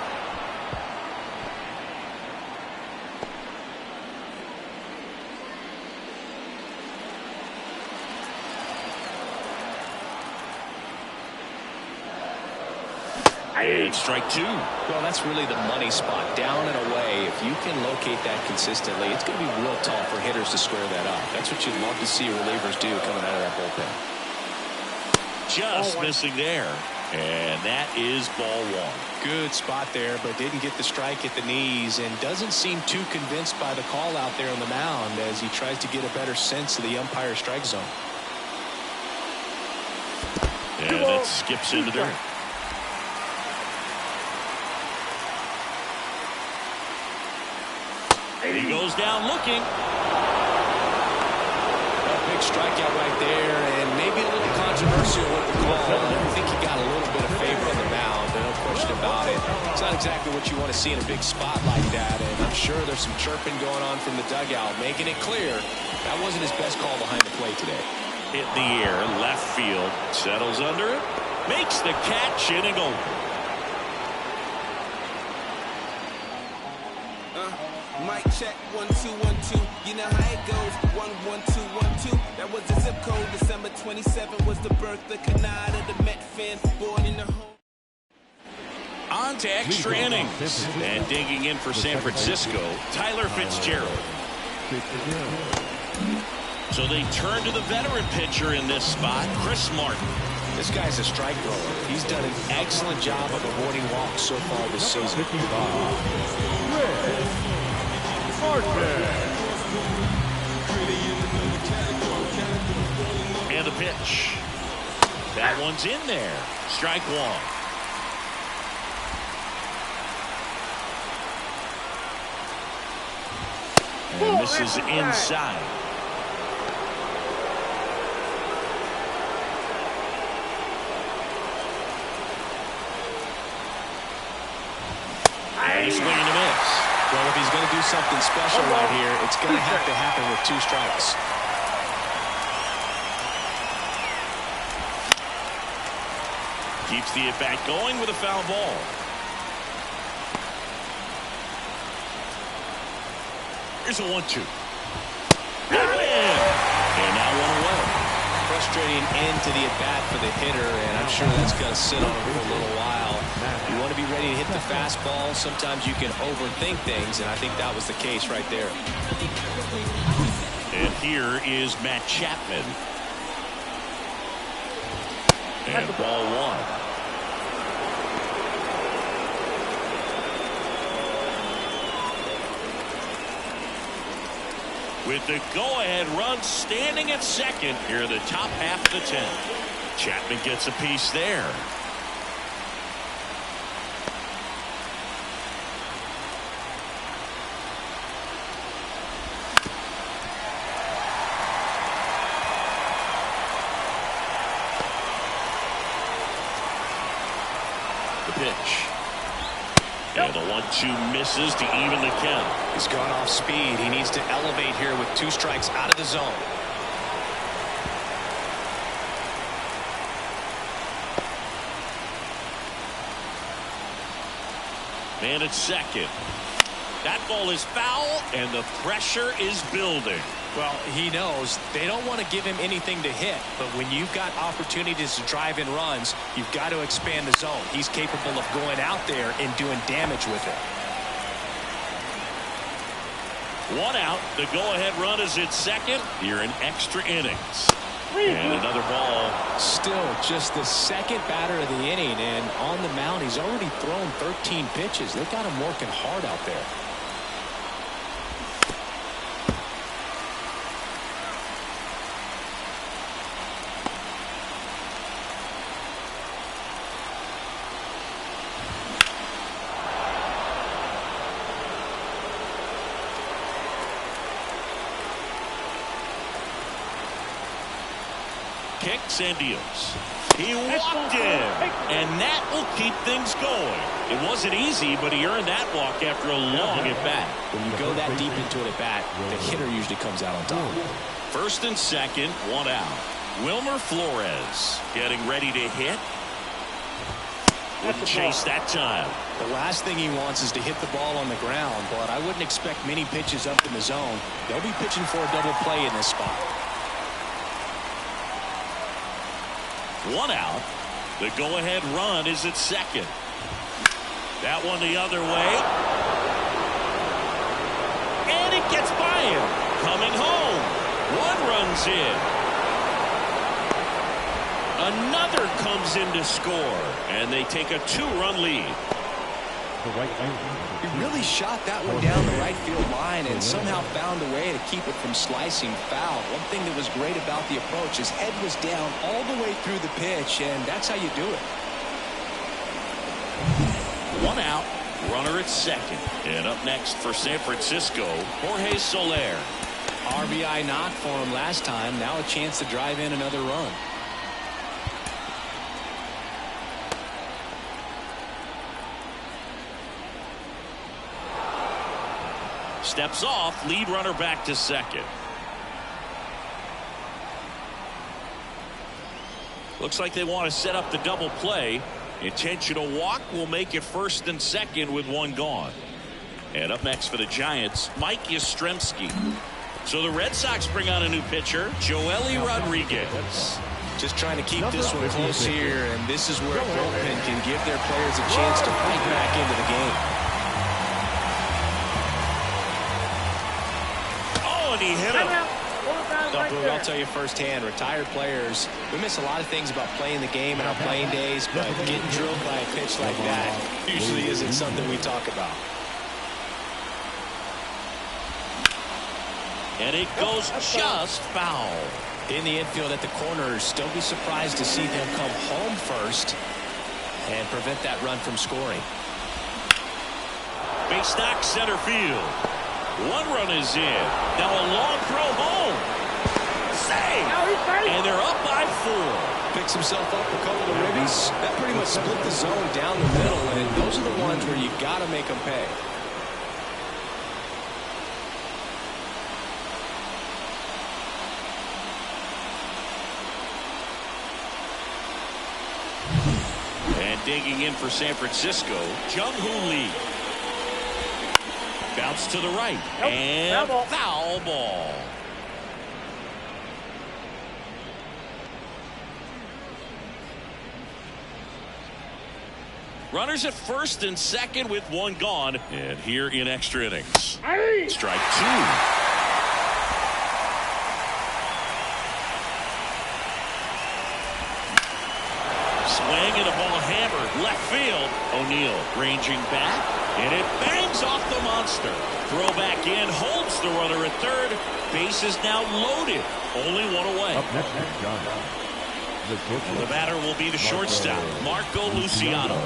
Strike 2. Well, that's really the money spot, down and away. If you can locate that consistently, it's going to be real tough for hitters to square that up. That's what you'd love to see relievers do coming out of that bullpen. Just missing there. And that is ball one. Good spot there, but didn't get the strike at the knees and doesn't seem too convinced by the call out there on the mound as he tries to get a better sense of the umpire strike zone. And that skips into dirt. He goes down looking. A big strikeout right there, and maybe a little controversial with the call. I think he got a little bit of favor on the mound, no question about it. It's not exactly what you want to see in a big spot like that, and I'm sure there's some chirping going on from the dugout, making it clear that wasn't his best call behind the plate today. Hit in the air, left field, settles under it, makes the catch, inning over. Mic check 1 2 1 2. You know how it goes. 1 1 2 1 2. That was the zip code. December 27 was the birth of Canada, the Met fan, born in the home. On to extra innings, and digging in for San Francisco, Tyler Fitzgerald. So they turn to the veteran pitcher in this spot, Chris Martin. This guy's a strike thrower. He's done an excellent job of avoiding walks so far this season. And the pitch. That one's in there. Strike one. And misses inside. And a swing and a miss. Well, if he's going to do something special right here, it's going to have to happen with 2 strikes. Keeps the at-bat going with a foul ball. Here's a 1-2. And now one away. Frustrating end to the at-bat for the hitter, and I'm sure that's going to sit on him for a little while. You want to be ready to hit the fastball. Sometimes you can overthink things, and I think that was the case right there. And here is Matt Chapman. And ball one. With the go-ahead run standing at second here in the top half of the 10th. Chapman gets a piece there. The pitch. And the 1-2 misses to even the count. He's gone off speed. He needs to elevate here with 2 strikes out of the zone. Man at second. That ball is foul, and the pressure is building. Well, he knows they don't want to give him anything to hit, but when you've got opportunities to drive in runs, you've got to expand the zone. He's capable of going out there and doing damage with it. 1 out. The go-ahead run is at second here in extra innings. And another ball. Still just the second batter of the inning, and on the mound, he's already thrown 13 pitches. They've got him working hard out there. Kicks and deals. He walked in, and that will keep things going. It wasn't easy, but he earned that walk after a long at-bat. When you go that deep into an at-bat, the hitter usually comes out on top. First and second, 1 out. Wilmer Flores getting ready to hit. Wouldn't chase that time. The last thing he wants is to hit the ball on the ground, but I wouldn't expect many pitches up in the zone. They'll be pitching for a double play in this spot. 1 out. The go-ahead run is at second. That one the other way. And it gets by him. Coming home. 1 run's in. Another Another comes in to score, and they take a 2-run lead. He really shot that one down the right field line and somehow found a way to keep it from slicing foul. One thing that was great about the approach, his head was down all the way through the pitch, and that's how you do it. 1 out, runner at second. And up next for San Francisco, Jorge Soler. RBI knock for him last time. Now a chance to drive in another run. Steps off, lead runner back to second. Looks like they want to set up the double play. Intentional walk will make it first and second with 1 gone. And up next for the Giants, Mike Yastrzemski. So the Red Sox bring on a new pitcher, Joely Rodriguez. Just trying to keep this one close here, and this is where a bullpen can give their players a chance to fight back into the game. And he hit him. I'll tell you firsthand, retired players, we miss a lot of things about playing the game in our playing days, but getting drilled by a pitch like that usually isn't something we talk about. And it goes just foul. In the infield at the corners, don't be surprised to see them come home first and prevent that run from scoring. Base knock center field. 1 run is in. Now a long throw home. Save! And they're up by 4. Picks himself up a couple of ribbies. That pretty much split the zone down the middle, and those are the ones where you got to make them pay. And digging in for San Francisco, Jung-Hoo Lee. Bounce to the right. And foul ball. Runners at first and second with 1 gone. And here in extra innings. Strike 2. Swing and a ball hammered left field. O'Neill ranging back, and it bangs off the monster. Throw back in, holds the runner at third. Base is now loaded. Only 1 away. Up next, John. The batter will be the shortstop, Marco Luciano.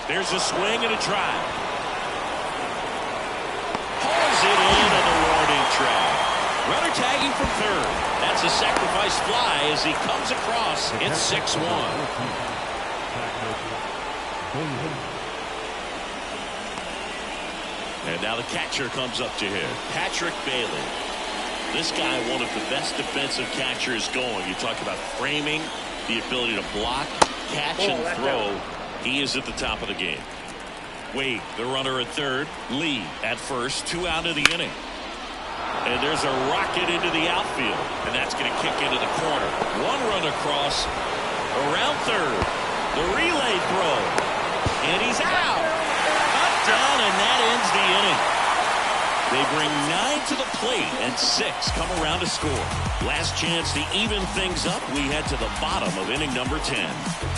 There's a swing and a drive. Hauls it into the warning track. Runner tagging from third. That's a sacrifice fly as he comes across. It's 6-1. And now the catcher comes up to him, Patrick Bailey. This guy, one of the best defensive catchers going. You talk about framing, the ability to block, catch, and throw. He is at the top of the game. Wade, the runner at third. Lee at first. 2 out of the inning. And there's a rocket into the outfield. And that's going to kick into the corner. 1 run across. Around third. The relay throw. And he's out. Up, down, and that ends the inning. They bring 9 to the plate, and 6 come around to score. Last chance to even things up. We head to the bottom of inning number 10.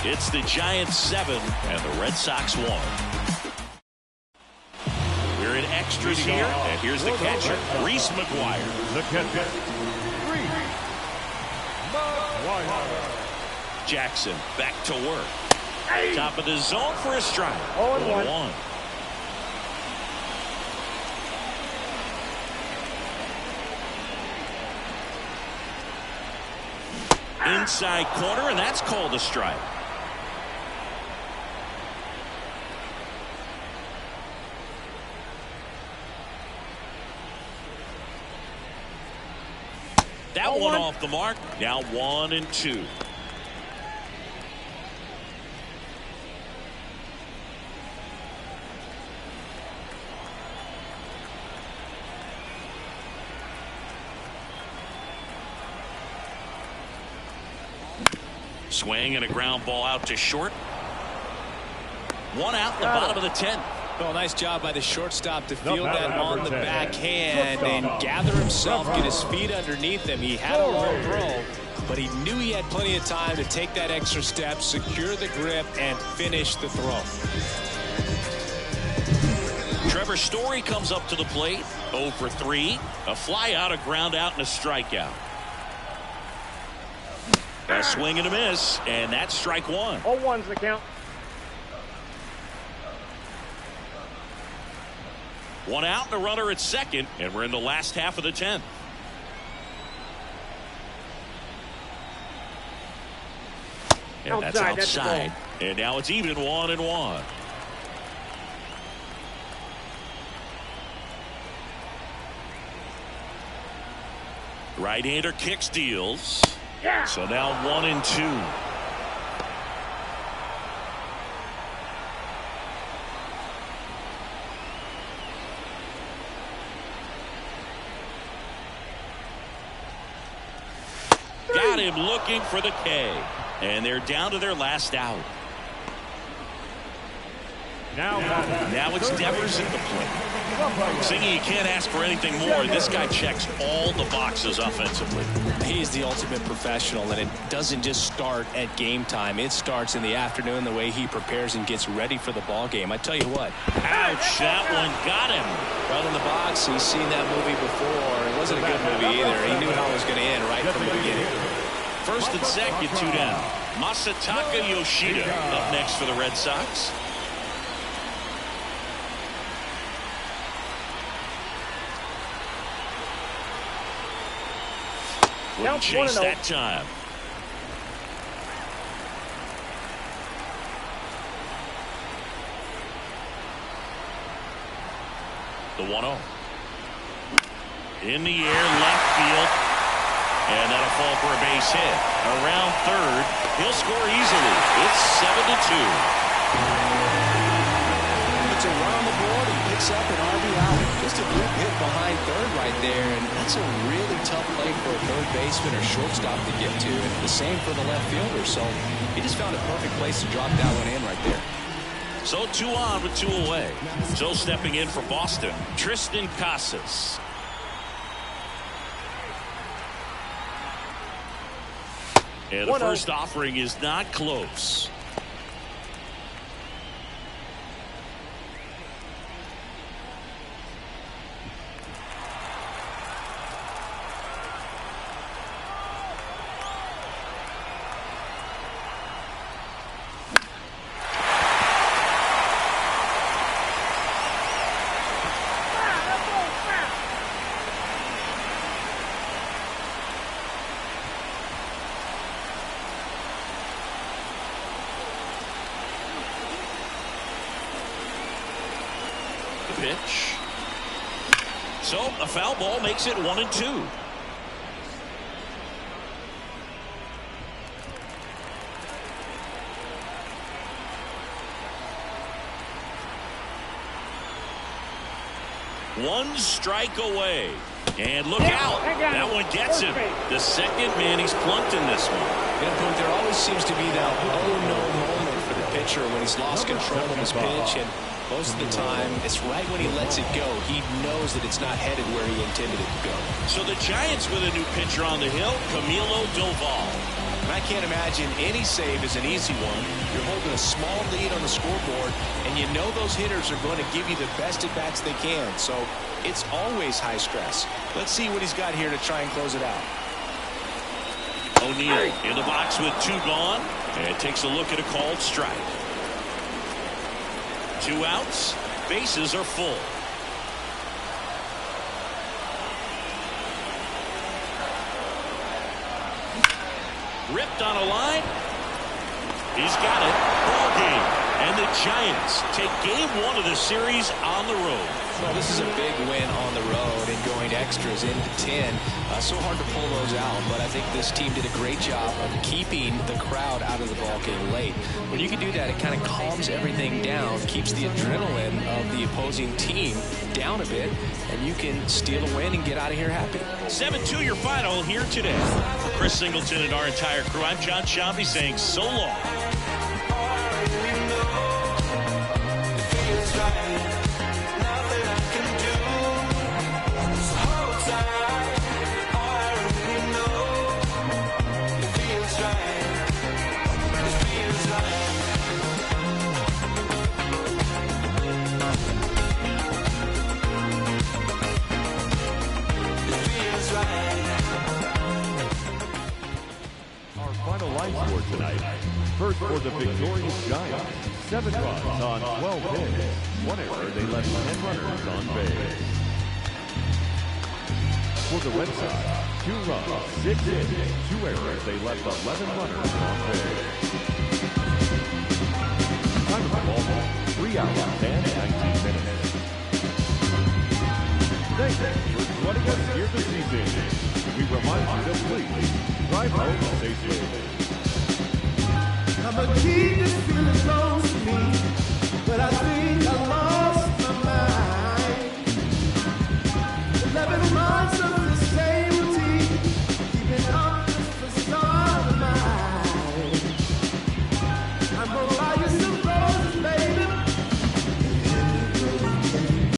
It's the Giants 7 and the Red Sox 1. We're in extras here, and here's the catcher, Reese McGuire. The catcher, Reese McGuire. Jackson back to work. Top of the zone for a strike. 0-1. Inside corner, and that's called a strike. That one off the mark. Now 1-2. Swing and a ground ball out to short. One out in the bottom of the 10th. Well, nice job by the shortstop to field that on the backhand and gather himself, get his feet underneath him. He had a long throw, but he knew he had plenty of time to take that extra step, secure the grip, and finish the throw. Trevor Story comes up to the plate. 0 for 3. A fly out, a ground out, and a strikeout. A swing and a miss, and that's strike one. 0-1's the count. One out and a runner at second, and we're in the last half of the 10th. And that's outside. And now it's even 1-1. Right-hander kicks, deals. Yeah. So now 1-2. Got him looking for the K. And they're down to their last out. Now it's Devers at the plate. Singy, you can't ask for anything more. This guy checks all the boxes offensively. He's the ultimate professional, and it doesn't just start at game time. It starts in the afternoon, the way he prepares and gets ready for the ball game. I tell you what. Ouch, that one got him. Right in the box. He's seen that movie before. It wasn't a good movie either. He knew how it was going to end right from the beginning. First and second, 2 down. Masataka Yoshida up next for the Red Sox. Wouldn't chase that time. The 1-0. In the air, left field. And that'll fall for a base hit. Around third. He'll score easily. It's 7-2. Puts a run on the board and picks up an RBI. Just a good hit behind third right there, and that's a really tough play for a third baseman or shortstop to get to, and the same for the left fielder. So he just found a perfect place to drop that one in right there. So 2 on with 2 away. So stepping in for Boston, Tristan Casas. And the first offering is not close. Pitch. So a foul ball makes it 1-2. One strike away. And look out. That one gets him. The second man he's plunked in this one. There always seems to be that oh no moment for the pitcher when he's lost control of his pitch, and most of the time, it's right when he lets it go. He knows that it's not headed where he intended it to go. So the Giants with a new pitcher on the hill, Camilo Doval. And I can't imagine any save is an easy one. You're holding a small lead on the scoreboard, and you know those hitters are going to give you the best at-bats they can. So it's always high stress. Let's see what he's got here to try and close it out. O'Neill in the box with 2 gone, and takes a look at a called strike. 2 outs, bases are full. Ripped on a line. He's got it. Ball game. And the Giants take game 1 of the series on the road. Well, this is a big win on the road and going extras into 10. So hard to pull those out, but I think this team did a great job of keeping the crowd out of the ball game late. When you can do that, it kind of calms everything down, keeps the adrenaline of the opposing team down a bit, and you can steal a win and get out of here happy. 7-2 your final here today. For Chris Singleton and our entire crew, I'm John Shambi saying so long. right. Nothing I can do. So hold tight. All I really know, it feels right. It feels right. It feels right. Our final line score tonight. First for the victorious Giants, 7 runs on 12 hits. 1 error, they left 10 runners on base. For the Red Sox, 2 runs, 6 hits, 2 errors, they left 11 runners on base. Time of the ball, 3 hours, 10 and 19 minutes. Thanks for joining us here this evening. We remind you to please drive home safely. I'm a kid that's feeling low.